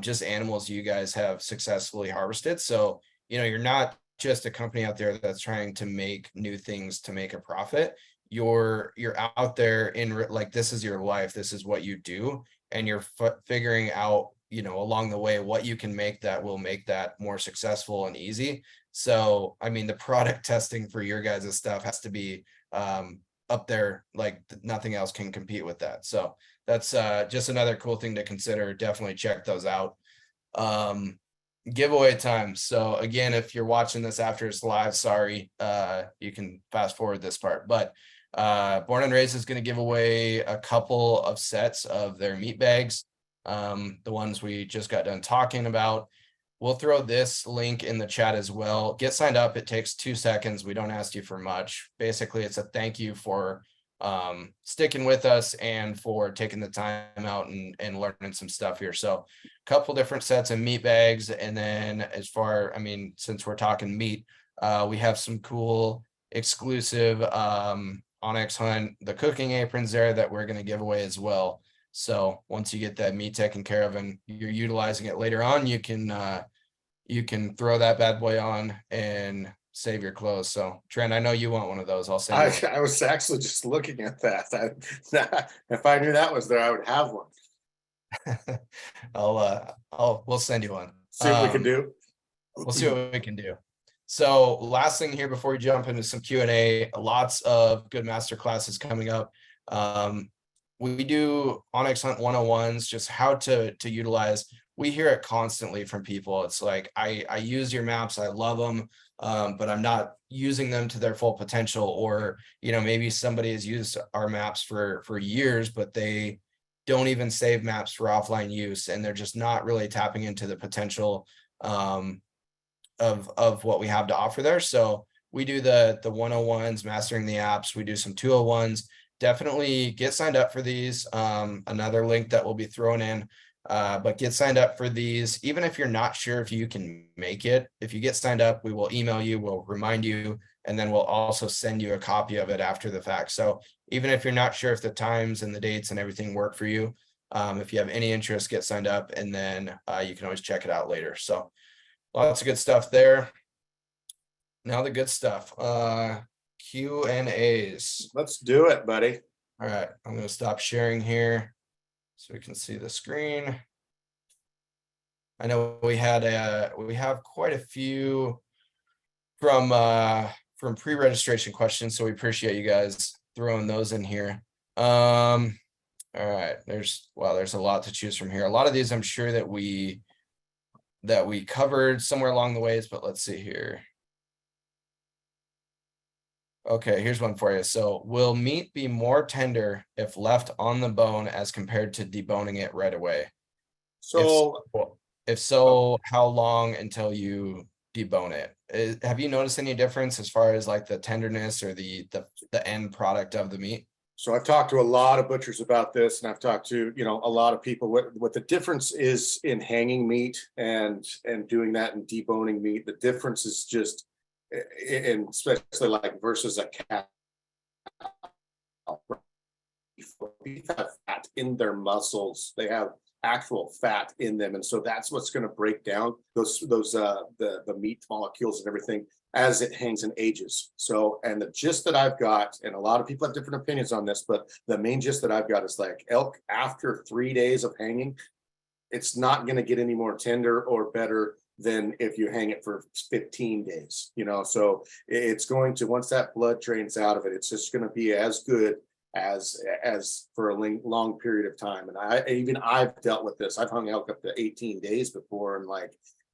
just animals you guys have successfully harvested. So, you're not just a company out there that's trying to make new things to make a profit. You're out there like, this is your life, this is what you do, and you're figuring out, along the way, what you can make that will make that more successful and easy. So, I mean, the product testing for your guys' stuff has to be up there, like nothing else can compete with that. So that's just another cool thing to consider. Definitely check those out. Giveaway time. So again, if you're watching this after it's live, sorry, you can fast forward this part, but Born and Raised is going to give away a couple of sets of their meat bags, the ones we just got done talking about. We'll throw this link in the chat as well. Get signed up. It takes 2 seconds. We don't ask you for much. Basically, it's a thank you for sticking with us and for taking the time out and learning some stuff here. So a couple different sets of meat bags. And then since we're talking meat, we have some cool exclusive onX Hunt, the cooking aprons there that we're going to give away as well. So once you get that meat taken care of and you're utilizing it later on, you can throw that bad boy on and save your clothes. So Trent, I know you want one of those. I'll send you one. I was actually just looking at that. If I knew that was there, I would have one. We'll send you one. See what we can do. We'll see what we can do. So last thing here before we jump into some Q&A, lots of good master classes coming up. We do onX Hunt 101s, just how to utilize. We hear it constantly from people. It's like, I use your maps, I love them, but I'm not using them to their full potential. Or, maybe somebody has used our maps for years, but they don't even save maps for offline use, and they're just not really tapping into the potential of what we have to offer there. So we do the 101s, mastering the apps. We do some 201s. Definitely get signed up for these. Another link that we'll be throwing in, but get signed up for these. Even if you're not sure if you can make it, if you get signed up, we will email you, we'll remind you, and then we'll also send you a copy of it after the fact. So even if you're not sure if the times and the dates and everything work for you, if you have any interest, get signed up, and then you can always check it out later. So lots of good stuff there. Now the good stuff. Q&As. Let's do it, buddy. All right, I'm going to stop sharing here so we can see the screen. I know we have quite a few from pre-registration questions, so we appreciate you guys throwing those in here. All right, there's a lot to choose from here. A lot of these I'm sure that we covered somewhere along the ways, but let's see here. Okay, here's one for you. So will meat be more tender if left on the bone as compared to deboning it right away? So if so, how long until you debone it? Have you noticed any difference as far as like the tenderness or the end product of the meat? So I've talked to a lot of butchers about this, and I've talked to, a lot of people. What the difference is in hanging meat and doing that and deboning meat. The difference is just, and especially like versus a cow. Beef have fat in their muscles. They have actual fat in them, and so that's what's going to break down the meat molecules and everything as it hangs and ages. So, and the gist that I've got, and a lot of people have different opinions on this, but the main gist that I've got is like elk after 3 days of hanging, it's not going to get any more tender or better than if you hang it for 15 days, so it's going to, once that blood drains out of it, it's just going to be as good as for a long period of time. And I've dealt with this. I've hung elk up to 18 days before and like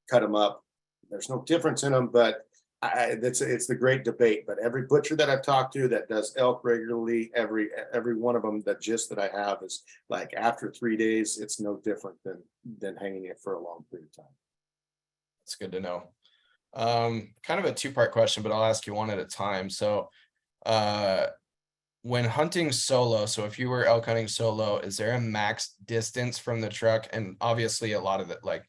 cut them up. There's no difference in them, but it's the great debate. But every butcher that I've talked to that does elk regularly, every one of them, the gist that I have is like after 3 days, it's no different than hanging it for a long period of time. That's good to know. Kind of a two-part question, but I'll ask you one at a time. So when hunting solo, so if you were elk hunting solo, is there a max distance from the truck? And obviously a lot of it, like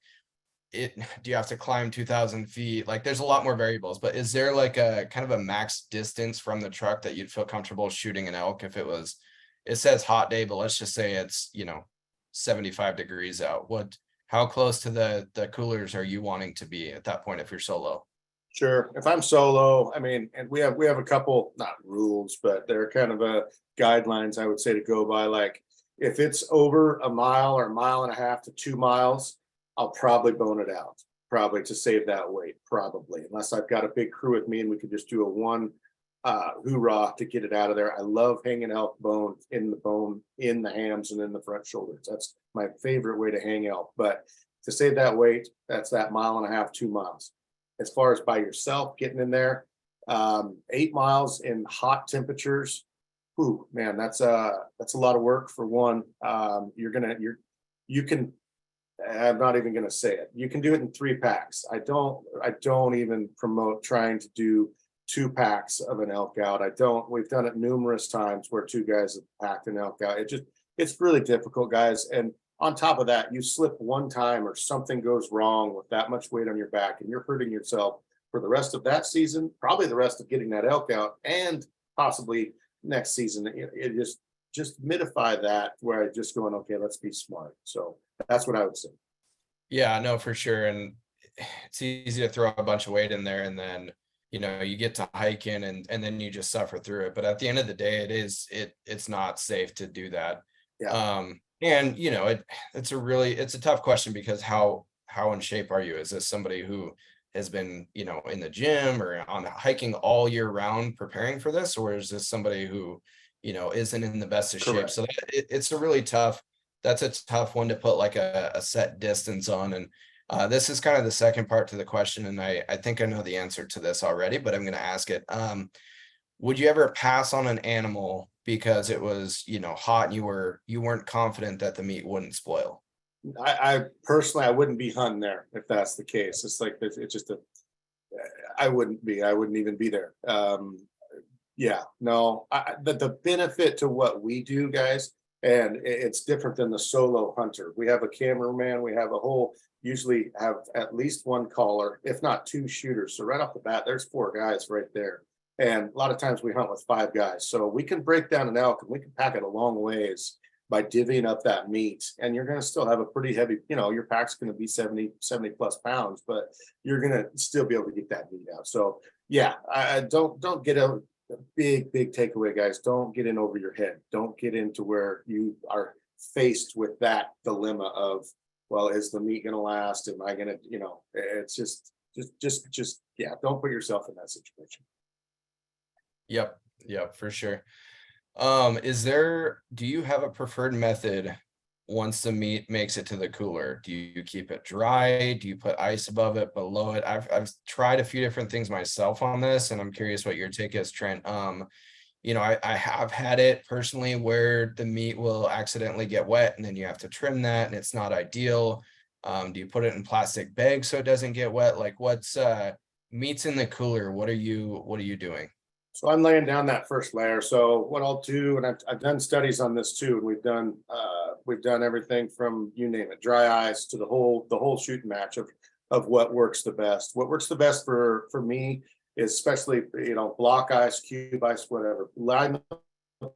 do you have to climb 2,000 feet? Like there's a lot more variables, but is there like a kind of a max distance from the truck that you'd feel comfortable shooting an elk if it says hot day, but let's just say it's, 75 degrees out. how close to the coolers are you wanting to be at that point if you're solo? Sure. If I'm solo, I mean, and we have a couple, not rules, but they're kind of a guidelines I would say to go by. Like if it's over a mile or a mile and a half to 2 miles, I'll probably bone it out, probably to save that weight, probably, unless I've got a big crew with me and we could just do a one hoorah to get it out of there. I love hanging elk bone, in the hams and in the front shoulders. That's my favorite way to hang elk. But to save that weight, that's that mile and a half, 2 miles. As far as by yourself getting in there, 8 miles in hot temperatures. Ooh, man, that's a lot of work for one. You can, I'm not even gonna say it. You can do it in 3 packs. I don't even promote trying to do 2 packs of an elk out. We've done it numerous times where 2 guys have packed an elk out. It's really difficult, guys. And on top of that, you slip one time or something goes wrong with that much weight on your back and you're hurting yourself for the rest of that season, probably the rest of getting that elk out, and possibly next season. It just mitify that where I just going, okay, let's be smart. So that's what I would say. Yeah, no, for sure. And it's easy to throw a bunch of weight in there and then, you get to hiking and then you just suffer through it. But at the end of the day, it's not safe to do that. Yeah, And it's a tough question because how in shape are you? Is this somebody who has been, in the gym or on hiking all year round preparing for this? Or is this somebody who, isn't in the best of shape? correct. So that's a tough one to put like a set distance on. And this is kind of the second part to the question. And I think I know the answer to this already, but I'm going to ask it. Would you ever pass on an animal because it was, hot and you weren't confident that the meat wouldn't spoil? I personally, I wouldn't be hunting there if that's the case. It's like it's just I wouldn't be. I wouldn't even be there. Yeah, no. The benefit to what we do, guys, and it's different than the solo hunter. We have a cameraman. We have usually have at least one caller, if not 2 shooters. So right off the bat, there's 4 guys right there. And a lot of times we hunt with 5 guys. So we can break down an elk and we can pack it a long ways by divvying up that meat. And you're going to still have a pretty heavy, your pack's going to be 70 plus pounds, but you're going to still be able to get that meat out. So yeah, I don't get a big takeaway, guys. Don't get in over your head. Don't get into where you are faced with that dilemma of, well, is the meat going to last? Am I going to, it's just, yeah, don't put yourself in that situation. Yep, for sure. Do you have a preferred method once the meat makes it to the cooler? Do you keep it dry? Do you put ice above it, below it? I've tried a few different things myself on this, and I'm curious what your take is, Trent. I have had it personally where the meat will accidentally get wet and then you have to trim that and it's not ideal. Do you put it in plastic bags so it doesn't get wet? Like what's meat's in the cooler? What are you doing? So I'm laying down that first layer. So what I'll do, and I've done studies on this too, and we've done everything from, you name it, dry ice to the whole shooting match of what works the best. What works the best for me is especially, block ice, cube ice, whatever. Line the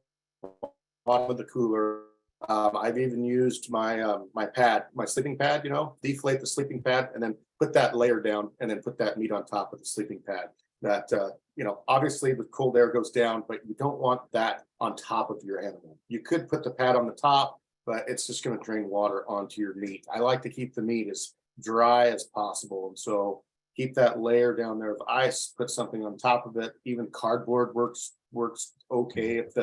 bottom of the cooler. I've even used my pad, my sleeping pad, deflate the sleeping pad and then put that layer down and then put that meat on top of the sleeping pad. That obviously the cold air goes down, but you don't want that on top of your animal. You could put the pad on the top, but it's just going to drain water onto your meat. I like to keep the meat as dry as possible, and so keep that layer down there of ice. Put something on top of it. Even cardboard works okay if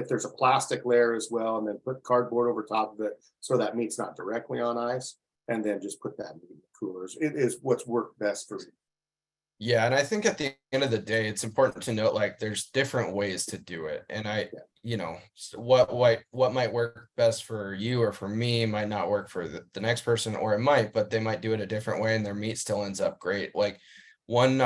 there's a plastic layer as well, and then put cardboard over top of it so that meat's not directly on ice. And then just put that meat in the coolers. It is what's worked best for me. Yeah, and I think at the end of the day, it's important to note like there's different ways to do it. And what might work best for you or for me might not work for the next person, or it might, but they might do it a different way and their meat still ends up great. Like one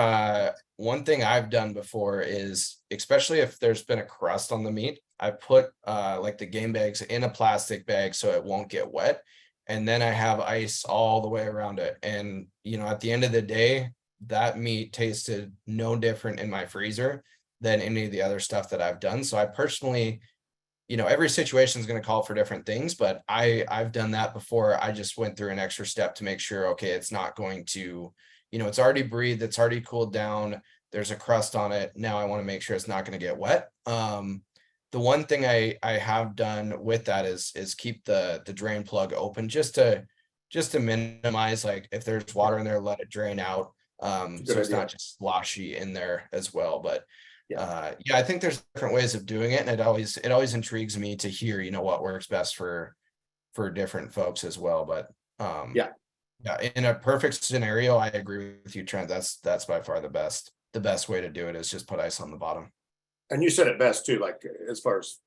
thing I've done before is, especially if there's been a crust on the meat, I put like the game bags in a plastic bag so it won't get wet. And then I have ice all the way around it. And at the end of the day, that meat tasted no different in my freezer than any of the other stuff that I've done. So I personally every situation is going to call for different things, but I've done that before. I just went through an extra step to make sure, okay, it's not going to, it's already breathed, it's already cooled down, there's a crust on it. Now I want to make sure it's not going to get wet. The one thing I have done with that is keep the drain plug open just to minimize, like, if there's water in there, let it drain out. So it's not just sloshy in there as well. But yeah, I think there's different ways of doing it, and it always intrigues me to hear, what works best for different folks as well. But yeah, in a perfect scenario, I agree with you, Trent. That's by far the best way to do it is just put ice on the bottom. And you said it best too, like as far as,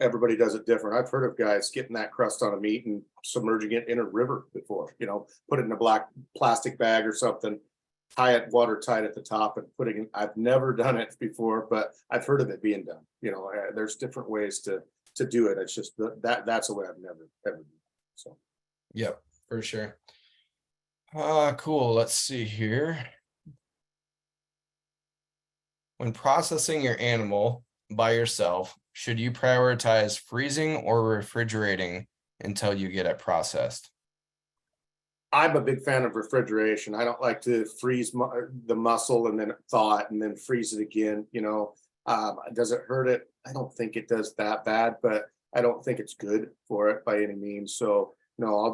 everybody does it different. I've heard of guys getting that crust on a meat and submerging it in a river before, put it in a black plastic bag or something, tie it watertight at the top and putting it. I've never done it before, but I've heard of it being done. There's different ways to do it. It's just that's a way I've never ever done. So yep, for sure. Cool. Let's see here. When processing your animal by yourself, should you prioritize freezing or refrigerating until you get it processed? I'm a big fan of refrigeration. I don't like to freeze the muscle and then thaw it and then freeze it again. Does it hurt it? I don't think it does that bad, but I don't think it's good for it by any means. So no, I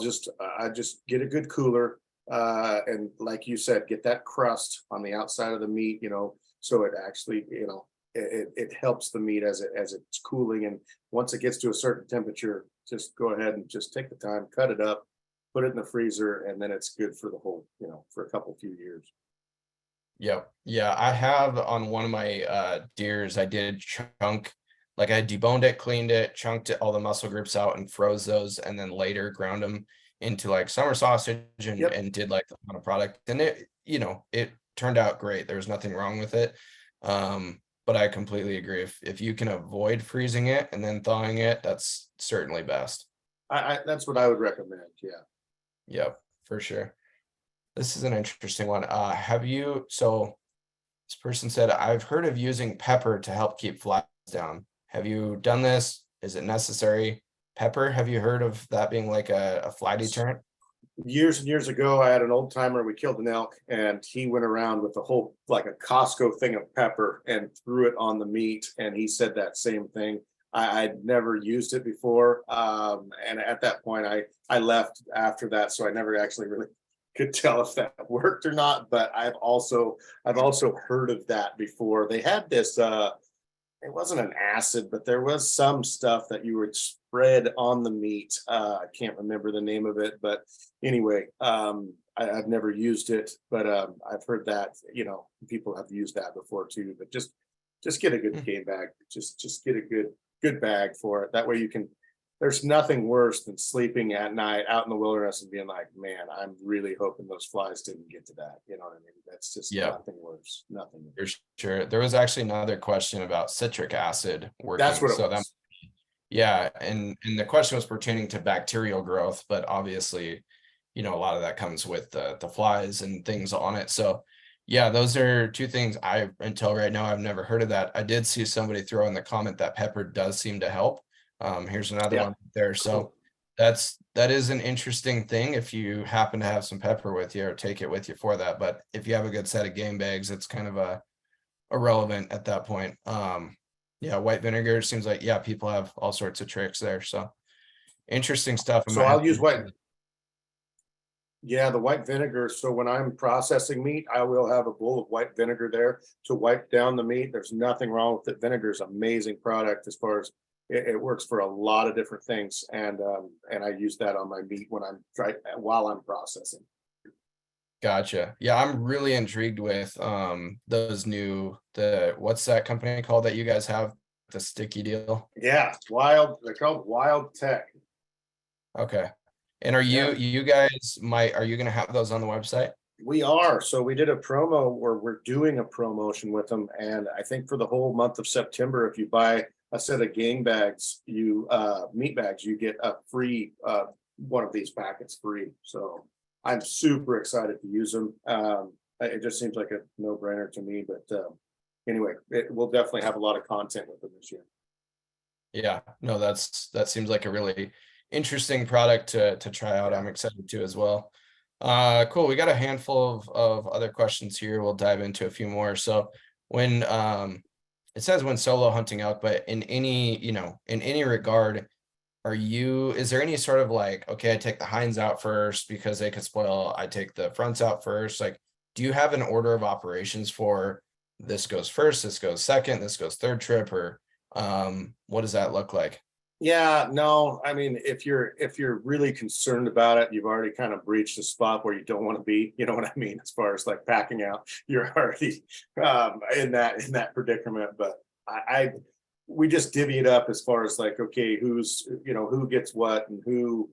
just get a good cooler, and like you said, get that crust on the outside of the meat. So it actually, it helps the meat as it's cooling. And once it gets to a certain temperature, just go ahead and just take the time, cut it up, put it in the freezer, and then it's good for the whole, for a few years. Yep. Yeah, I have on one of my deers, I did chunk, like I deboned it, cleaned it, chunked it, all the muscle groups out and froze those, and then later ground them into like summer sausage and did like the final product. And it turned out great. There's nothing wrong with it. But I completely agree. If you can avoid freezing it and then thawing it, that's certainly best. That's what I would recommend. Yeah. Yep, for sure. This is an interesting one. So this person said, I've heard of using pepper to help keep flies down. Have you done this? Is it necessary? Pepper, have you heard of that being like a fly deterrent? Years and years ago, I had an old timer. We killed an elk, and he went around with a whole, like a Costco thing of pepper and threw it on the meat. And he said that same thing. I'd never used it before. And at that point, I left after that. So I never actually really could tell if that worked or not. But I've also heard of that before. They had this, it wasn't an acid, but there was some stuff that you would spread on the meat. I can't remember the name of it, but anyway, I've never used it, but I've heard that, people have used that before too. But just get a good game bag. Just get a good bag for it. That way you can. There's nothing worse than sleeping at night out in the wilderness and being like, man, I'm really hoping those flies didn't get to that. You know what I mean? That's just nothing worse. Nothing worse. For sure. There was actually another question about citric acid working. That's what it was. Yeah, and the question was pertaining to bacterial growth, but obviously, a lot of that comes with the flies and things on it. So yeah, those are two things until right now, I've never heard of that. I did see somebody throw in the comment that pepper does seem to help. Here's another one there. So that is an interesting thing if you happen to have some pepper with you or take it with you for that. But if you have a good set of game bags, it's kind of irrelevant at that point. Yeah, white vinegar seems like, people have all sorts of tricks there. So interesting stuff. So I'll use white. Yeah, the white vinegar. So when I'm processing meat, I will have a bowl of white vinegar there to wipe down the meat. There's nothing wrong with it. Vinegar is an amazing product as far as it works for a lot of different things. And I use that on my meat while I'm processing. Gotcha. Yeah, I'm really intrigued with those what's that company called that you guys have, the sticky deal? Yeah, they're called Wild Tech. Okay. And are you guys are you gonna have those on the website? We are. So we did a promo where we're doing a promotion with them. And I think for the whole month of September, if you buy a set of game bags, meat bags, you get a free one of these packets free. So I'm super excited to use them. It just seems like a no-brainer to me, but anyway, we'll definitely have a lot of content with them this year. Yeah, no, that seems like a really interesting product to try out. I'm excited to as well. Cool. We got a handful of other questions here. We'll dive into a few more. So when it says when solo hunting elk, but in any, in any regard, is there any sort of like, okay, I take the hinds out first because they could spoil, I take the fronts out first? Like, do you have an order of operations for this goes first, this goes second, this goes third trip, or what does that look like? Yeah, no, I mean, if you're really concerned about it, you've already kind of breached a spot where you don't want to be, you know what I mean, as far as like packing out, you're already in that predicament. But I we just divvy it up as far as like, okay, who gets what and who,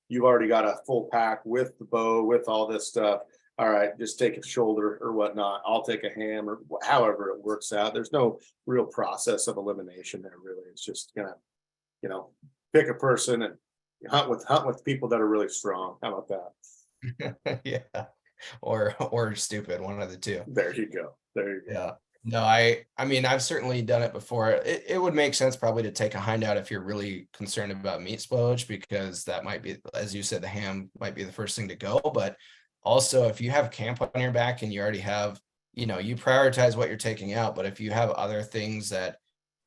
you've already got a full pack with the bow, with all this stuff. All right, just take a shoulder or whatnot. I'll take a ham or however it works out. There's no real process of elimination there, really. It's just gonna pick a person and hunt with people that are really strong. How about that? Yeah. Or stupid, one of the two. There you go. There you go. Yeah. No, I mean, I've certainly done it before. It would make sense probably to take a hind out if you're really concerned about meat spoilage, because that might be, as you said, the ham might be the first thing to go. But also, if you have camp on your back and you already have, you prioritize what you're taking out. But if you have other things that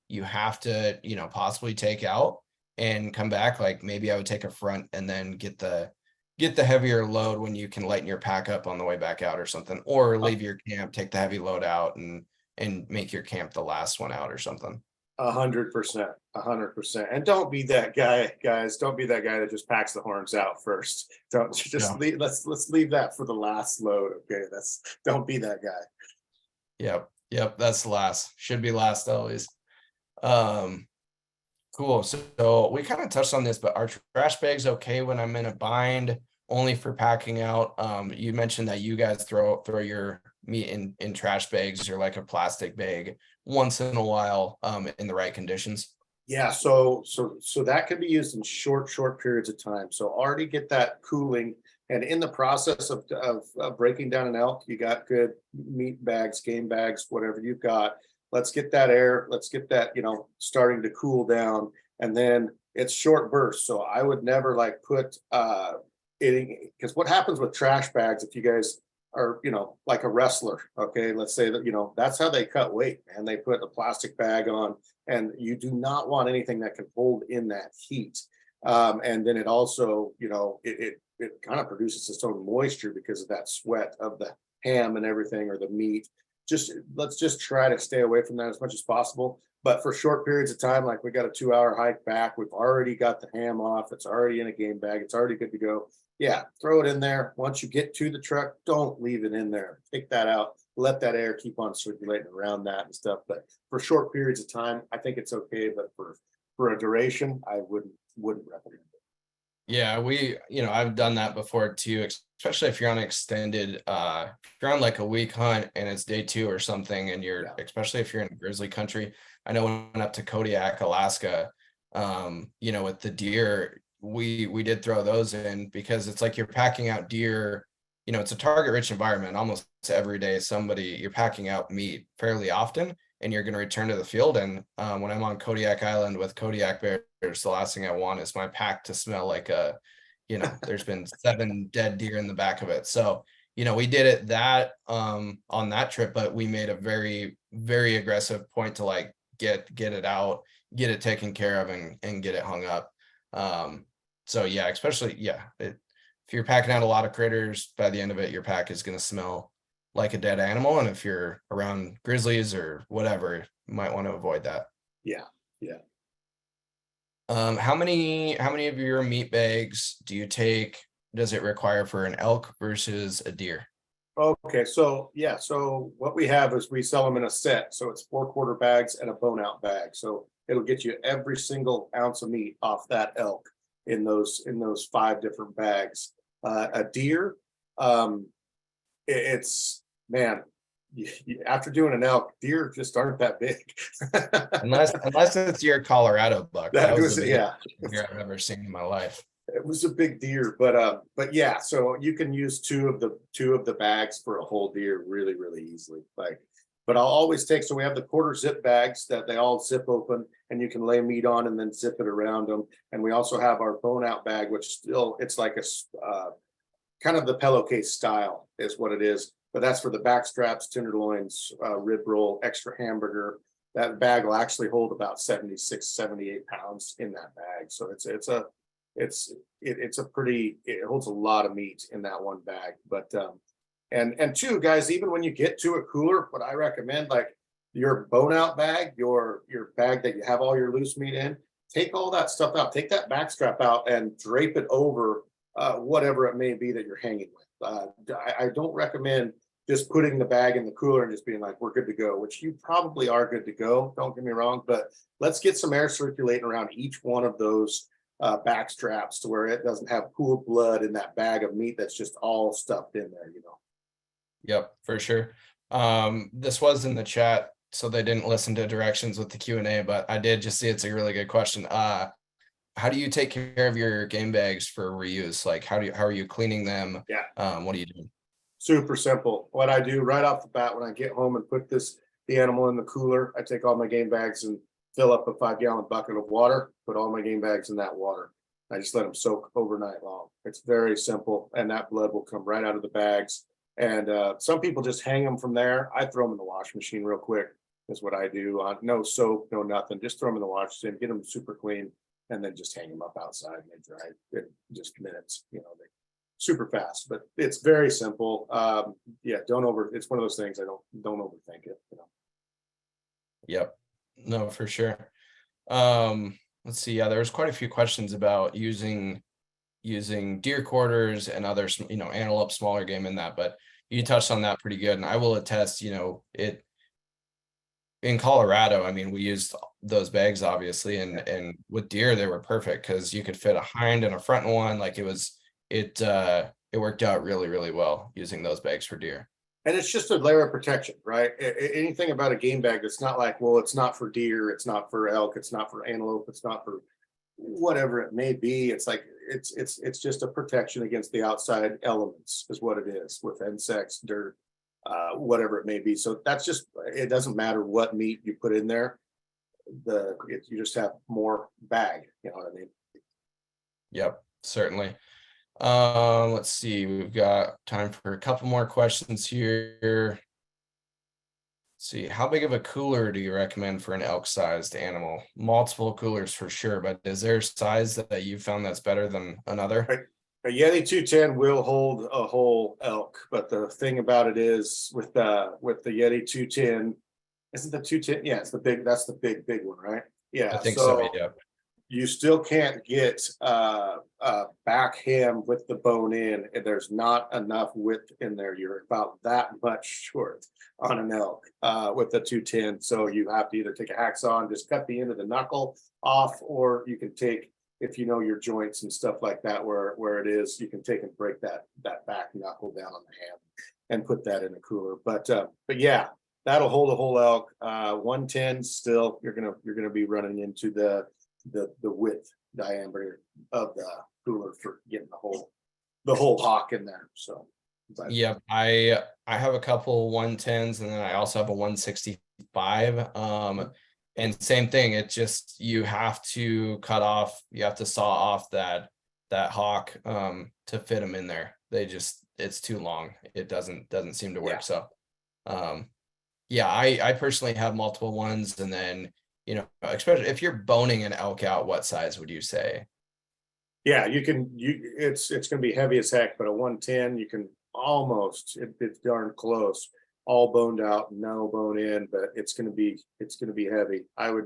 you have to, possibly take out and come back, like maybe I would take a front and then get the heavier load when you can lighten your pack up on the way back out or something, or A leave your camp, take the heavy load out and make your camp the last one out or something. 100%, 100%. And don't be that guy, guys. Don't be that guy that just packs the horns out first. Don't just Yeah. leave. Let's leave that for the last load. Okay, don't be that guy. Yep. Yep. That's the last. Should be last always. Um, cool. So we kind of touched on this, but are trash bags okay when I'm in a bind only for packing out? You mentioned that you guys throw your meat in trash bags or like a plastic bag once in a while, in the right conditions. Yeah, so that can be used in short periods of time. So already get that cooling, and in the process of breaking down an elk, you got good meat bags, game bags, whatever you've got. Let's get that air. Let's get that starting to cool down, and then it's short bursts. So I would never like put it, because what happens with trash bags, if you guys are like a wrestler, okay, let's say that that's how they cut weight, and they put a plastic bag on, and you do not want anything that can hold in that heat. And then it also, it kind of produces its own moisture because of that sweat of the ham and everything, or the meat. Let's just try to stay away from that as much as possible. But for short periods of time, like we got a 2 hour hike back, we've already got the ham off, it's already in a game bag, it's already good to go. Yeah, throw it in there. Once you get to the truck, don't leave it in there. Take that out, let that air keep on circulating around that and stuff. But for short periods of time, I think it's okay. But for a duration, I wouldn't recommend it. Yeah, I've done that before too, especially if you're on extended, if you're on like a week hunt and it's day 2 or something, and Yeah. especially if you're in grizzly country. I know when I went up to Kodiak, Alaska, with the deer, we did throw those in because it's like you're packing out deer, it's a target rich environment almost every day. You're packing out meat fairly often, and you're going to return to the field. And when I'm on Kodiak Island with Kodiak bears, the last thing I want is my pack to smell like there's been 7 dead deer in the back of it. So, we did it on that trip, but we made a very, very aggressive point to like get it out, get it taken care of, and get it hung up. So yeah, especially, if you're packing out a lot of critters, by the end of it, your pack is going to smell like a dead animal. And if you're around grizzlies or whatever, you might want to avoid that. Yeah. Yeah. How many of your meat bags does it require for an elk versus a deer? Okay, so yeah, so what we have is we sell them in a set. So it's 4/4 bags and a bone out bag. So it'll get you every single ounce of meat off that elk in those 5 different bags. A deer, it's man, after doing an elk, deer just aren't that big. Unless it's your Colorado buck. That That was was the biggest yeah. deer I've ever seen in my life. It was a big deer, but yeah, so you can use two of the bags for a whole deer really, really easily. Like But I'll always take, so we have the quarter zip bags that they all zip open and you can lay meat on and then zip it around them. And we also have our bone out bag, which still, it's like a kind of the pillowcase style is what it is. But that's for the back straps, tenderloins, rib roll, extra hamburger. That bag will actually hold about 76, 78 pounds in that bag. So it's a pretty, it holds a lot of meat in that one bag. But and two, guys, even when you get to a cooler, what I recommend, like your bone out bag, your bag that you have all your loose meat in, take all that stuff out, take that back strap out and drape it over whatever it may be that you're hanging with. I don't recommend just putting the bag in the cooler and just being like, we're good to go, which you probably are good to go. Don't get me wrong, but let's get some air circulating around each one of those back straps to where it doesn't have pooled blood in that bag of meat that's just all stuffed in there, you know. Yep, for sure. This was in the chat, so they didn't listen to directions with the Q&A, but I did just see it's a really good question. How do you take care of your game bags for reuse? Like, how are you cleaning them? Yeah. What are you doing? Super simple. What I do right off the bat when I get home and put the animal in the cooler, I take all my game bags and fill up a 5-gallon bucket of water, put all my game bags in that water. I just let them soak overnight long. It's very simple, and that blood will come right out of the bags. And some people just hang them from there. I throw them in the wash machine real quick, is what I do. No soap, no nothing. Just throw them in the wash machine, get them super clean, and then just hang them up outside and they dry in just minutes. You know, they super fast, but it's very simple. Yeah, it's one of those things. Don't overthink it, you know. Yep. No, for sure. Let's see. Yeah, there was quite a few questions about using deer quarters and other, antelope, smaller game in that, but you touched on that pretty good. And I will attest, it in Colorado, I mean, we used those bags obviously, and with deer, they were perfect because you could fit a hind and a front one. Like it worked out really, really well using those bags for deer. And it's just a layer of protection, right? Anything about a game bag that's not like, well, it's not for deer, it's not for elk, it's not for antelope, it's not for whatever it may be. It's like it's just a protection against the outside elements, is what it is, with insects, dirt, whatever it may be. So that's just, it doesn't matter what meat you put in there. You just have more bag. You know what I mean? Yep, certainly. Let's see, we've got time for a couple more questions here. Let's see, how big of a cooler do you recommend for an elk-sized animal? Multiple coolers for sure, but is there a size that you found that's better than another? A Yeti 210 will hold a whole elk, but the thing about it is with the Yeti 210, isn't the 210? Yeah, it's that's the big one, right? Yeah, I think so, yeah. You still can't get back ham with the bone in, and there's not enough width in there. You're about that much short on an elk with the 210. So you have to either take a hacksaw and just cut the end of the knuckle off, or you can take, if you know your joints and stuff like that, where it is, you can take and break that back knuckle down on the ham and put that in a cooler. But yeah, that'll hold a whole elk. 110 still, you're gonna be running into the width diameter of the cooler for getting the whole hawk in there. So yeah, I have a couple 110s, and then I also have a 165. And same thing, it just, you have to saw off that hawk to fit them in there. It's too long. It doesn't seem to work. Yeah. So yeah, I personally have multiple ones, and then especially if you're boning an elk out, what size would you say? Yeah, it's gonna be heavy as heck, but a 110 you can almost, it's darn close, all boned out, no bone in, but it's gonna be heavy. What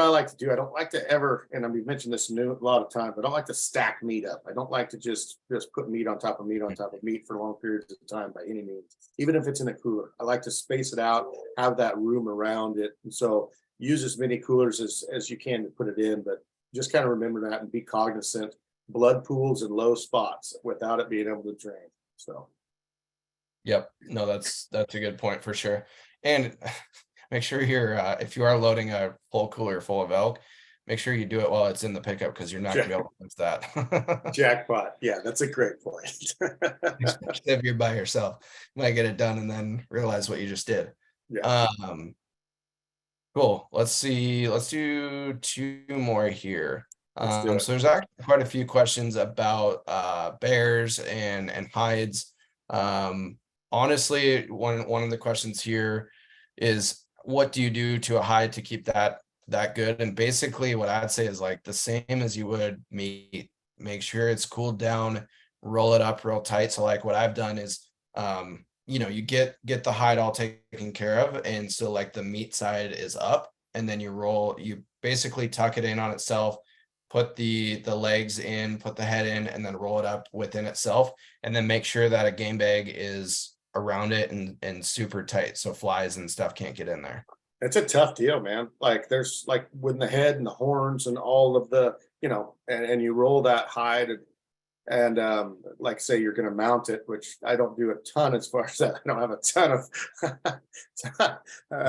I like to do, I don't like to ever, and we've mentioned this a lot of times, I don't like to stack meat up. I don't like to just put meat on top of meat on top of meat for long periods of time by any means, even if it's in a cooler. I like to space it out, have that room around it. And so use as many coolers as you can to put it in, but just kind of remember that and be cognizant, blood pools and low spots without it being able to drain. So. Yep. No, that's a good point for sure. And make sure if you are loading a full cooler full of elk, make sure you do it while it's in the pickup, because you're not gonna be able to miss that. Jackpot. Yeah, that's a great point. Especially if you're by yourself, you might get it done and then realize what you just did. Yeah, Cool. Let's see. Let's do two more here. let's do it. So there's actually quite a few questions about bears and hides. Honestly, one of the questions here is, what do you do to a hide to keep that good? And basically what I'd say is like the same as you would meat. Make sure it's cooled down, roll it up real tight. So like what I've done is you get the hide all taken care of, and so like the meat side is up, and then you basically tuck it in on itself, put the legs in, put the head in, and then roll it up within itself, and then make sure that a game bag is around it and super tight so flies and stuff can't get in there. It's a tough deal, man. Like there's like with the head and the horns and all of the, and you roll that hide and like say you're going to mount it, which I don't do a ton as far as that. I don't have a ton of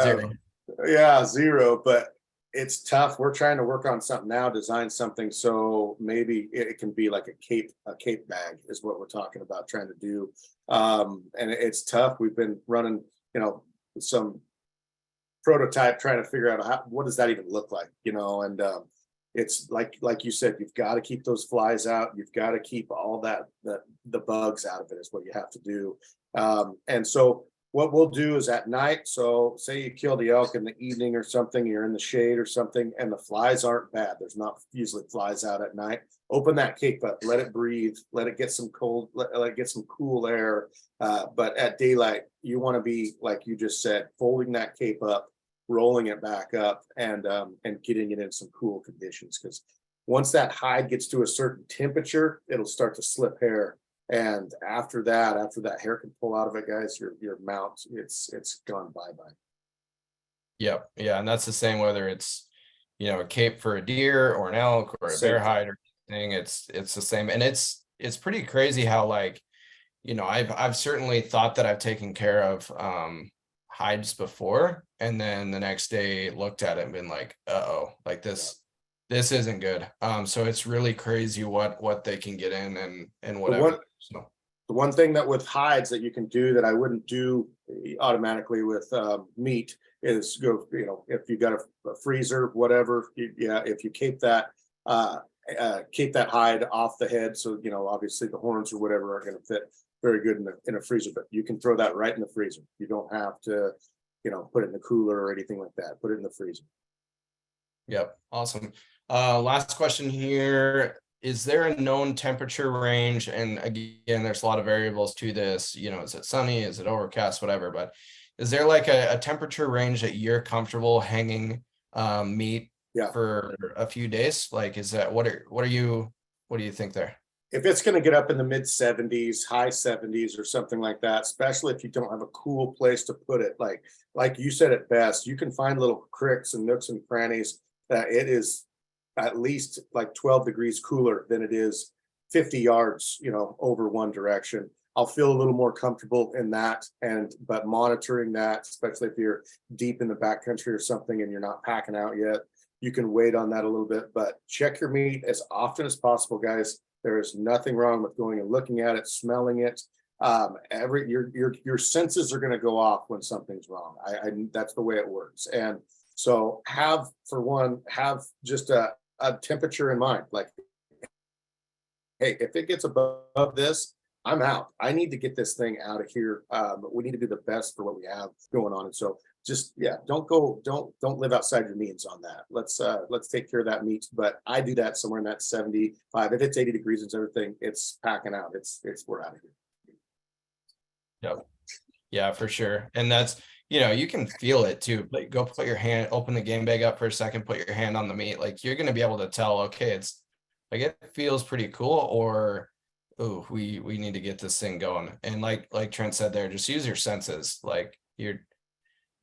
Zero. yeah, zero, but it's tough. We're trying to work on something now, design something so maybe it can be like a cape bag is what we're talking about trying to do. And it's tough. We've been running, some prototype trying to figure out what does that even look like, and it's like you said, you've got to keep those flies out, you've got to keep all that the bugs out of it is what you have to do. And so what we'll do is at night, so say you kill the elk in the evening or something, you're in the shade or something and the flies aren't bad, there's not usually flies out at night, open that cape up, let it breathe, let it get some cold, let it get some cool air. But at daylight you want to be, like you just said, folding that cape up, rolling it back up, and getting it in some cool conditions, because once that hide gets to a certain temperature it'll start to slip hair, and after that hair can pull out of it, guys, your mount, it's gone bye-bye. Yep. Yeah. And that's the same whether it's, a cape for a deer or an elk or a Same bear thing. hide or anything. It's the same. And it's pretty crazy how like, I've certainly thought that I've taken care of hides before, and then the next day looked at it and been like, uh-oh, like this isn't good. So it's really crazy what they can get in and The whatever. one So the one thing that with hides that you can do that I wouldn't do automatically with meat is go, if you got a freezer, whatever, if you keep that hide off the head, so obviously the horns or whatever are going to fit very good in a freezer, but you can throw that right in the freezer. You don't have to, put it in the cooler or anything like that. Put it in the freezer. yep, awesome. Last question here. Is there a known temperature range? And again, there's a lot of variables to this, is it sunny, is it overcast, whatever, but is there like a temperature range that you're comfortable hanging meat for a few days? Like, is that what do you think there? If it's going to get up in the mid 70s, high 70s or something like that, especially if you don't have a cool place to put it, like you said it best, you can find little cricks and nooks and crannies that it is at least like 12 degrees cooler than it is 50 yards, over one direction. I'll feel a little more comfortable in that, but monitoring that, especially if you're deep in the backcountry or something and you're not packing out yet, you can wait on that a little bit, but check your meat as often as possible, guys. There is nothing wrong with going and looking at it, smelling it. Your senses are going to go off when something's wrong. That's the way it works. And so have just a temperature in mind. Like, hey, if it gets above this, I'm out. I need to get this thing out of here. We need to do the best for what we have going on. And so just, don't live outside your means on that. Let's take care of that meat. But I do that somewhere in that 75. If it's 80 degrees and everything, it's packing out. We're out of here. Yep. Yeah, for sure. And that's, you can feel it too. Like, go put your hand, open the game bag up for a second, put your hand on the meat. Like, you're going to be able to tell, okay, it's like, it feels pretty cool, or, oh, we need to get this thing going. And like Trent said there, just use your senses. Like, you're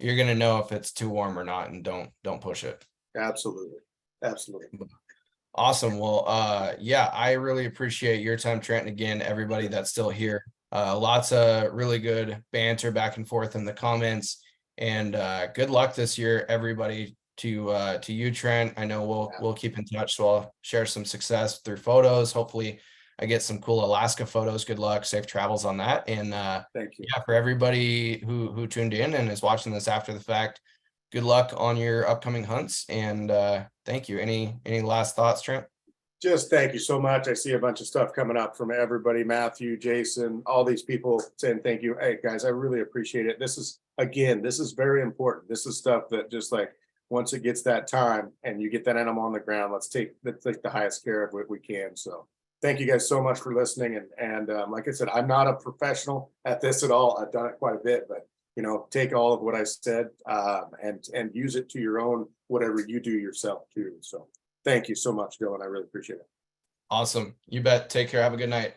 going to know if it's too warm or not, and don't push it. Absolutely. Awesome. Well, yeah, I really appreciate your time, Trent. And again, everybody that's still here, lots of really good banter back and forth in the comments, and good luck this year, everybody to you, Trent. I know we'll keep in touch, so I'll share some success through photos. Hopefully I get some cool Alaska photos. Good luck, safe travels on that. And Thank you. yeah, for everybody who tuned in and is watching this after the fact, good luck on your upcoming hunts, and thank you. Any last thoughts, Trent? Just thank you so much. I see a bunch of stuff coming up from everybody, Matthew, Jason, all these people saying thank you. Hey guys, I really appreciate it. This is very important. This is stuff that just like once it gets that time and you get that animal on the ground, let's take the highest care of what we can. So thank you guys so much for listening. And like I said, I'm not a professional at this at all. I've done it quite a bit, but take all of what I said and use it to your own, whatever you do yourself too. So thank you so much, Dylan. I really appreciate it. Awesome. You bet. Take care. Have a good night.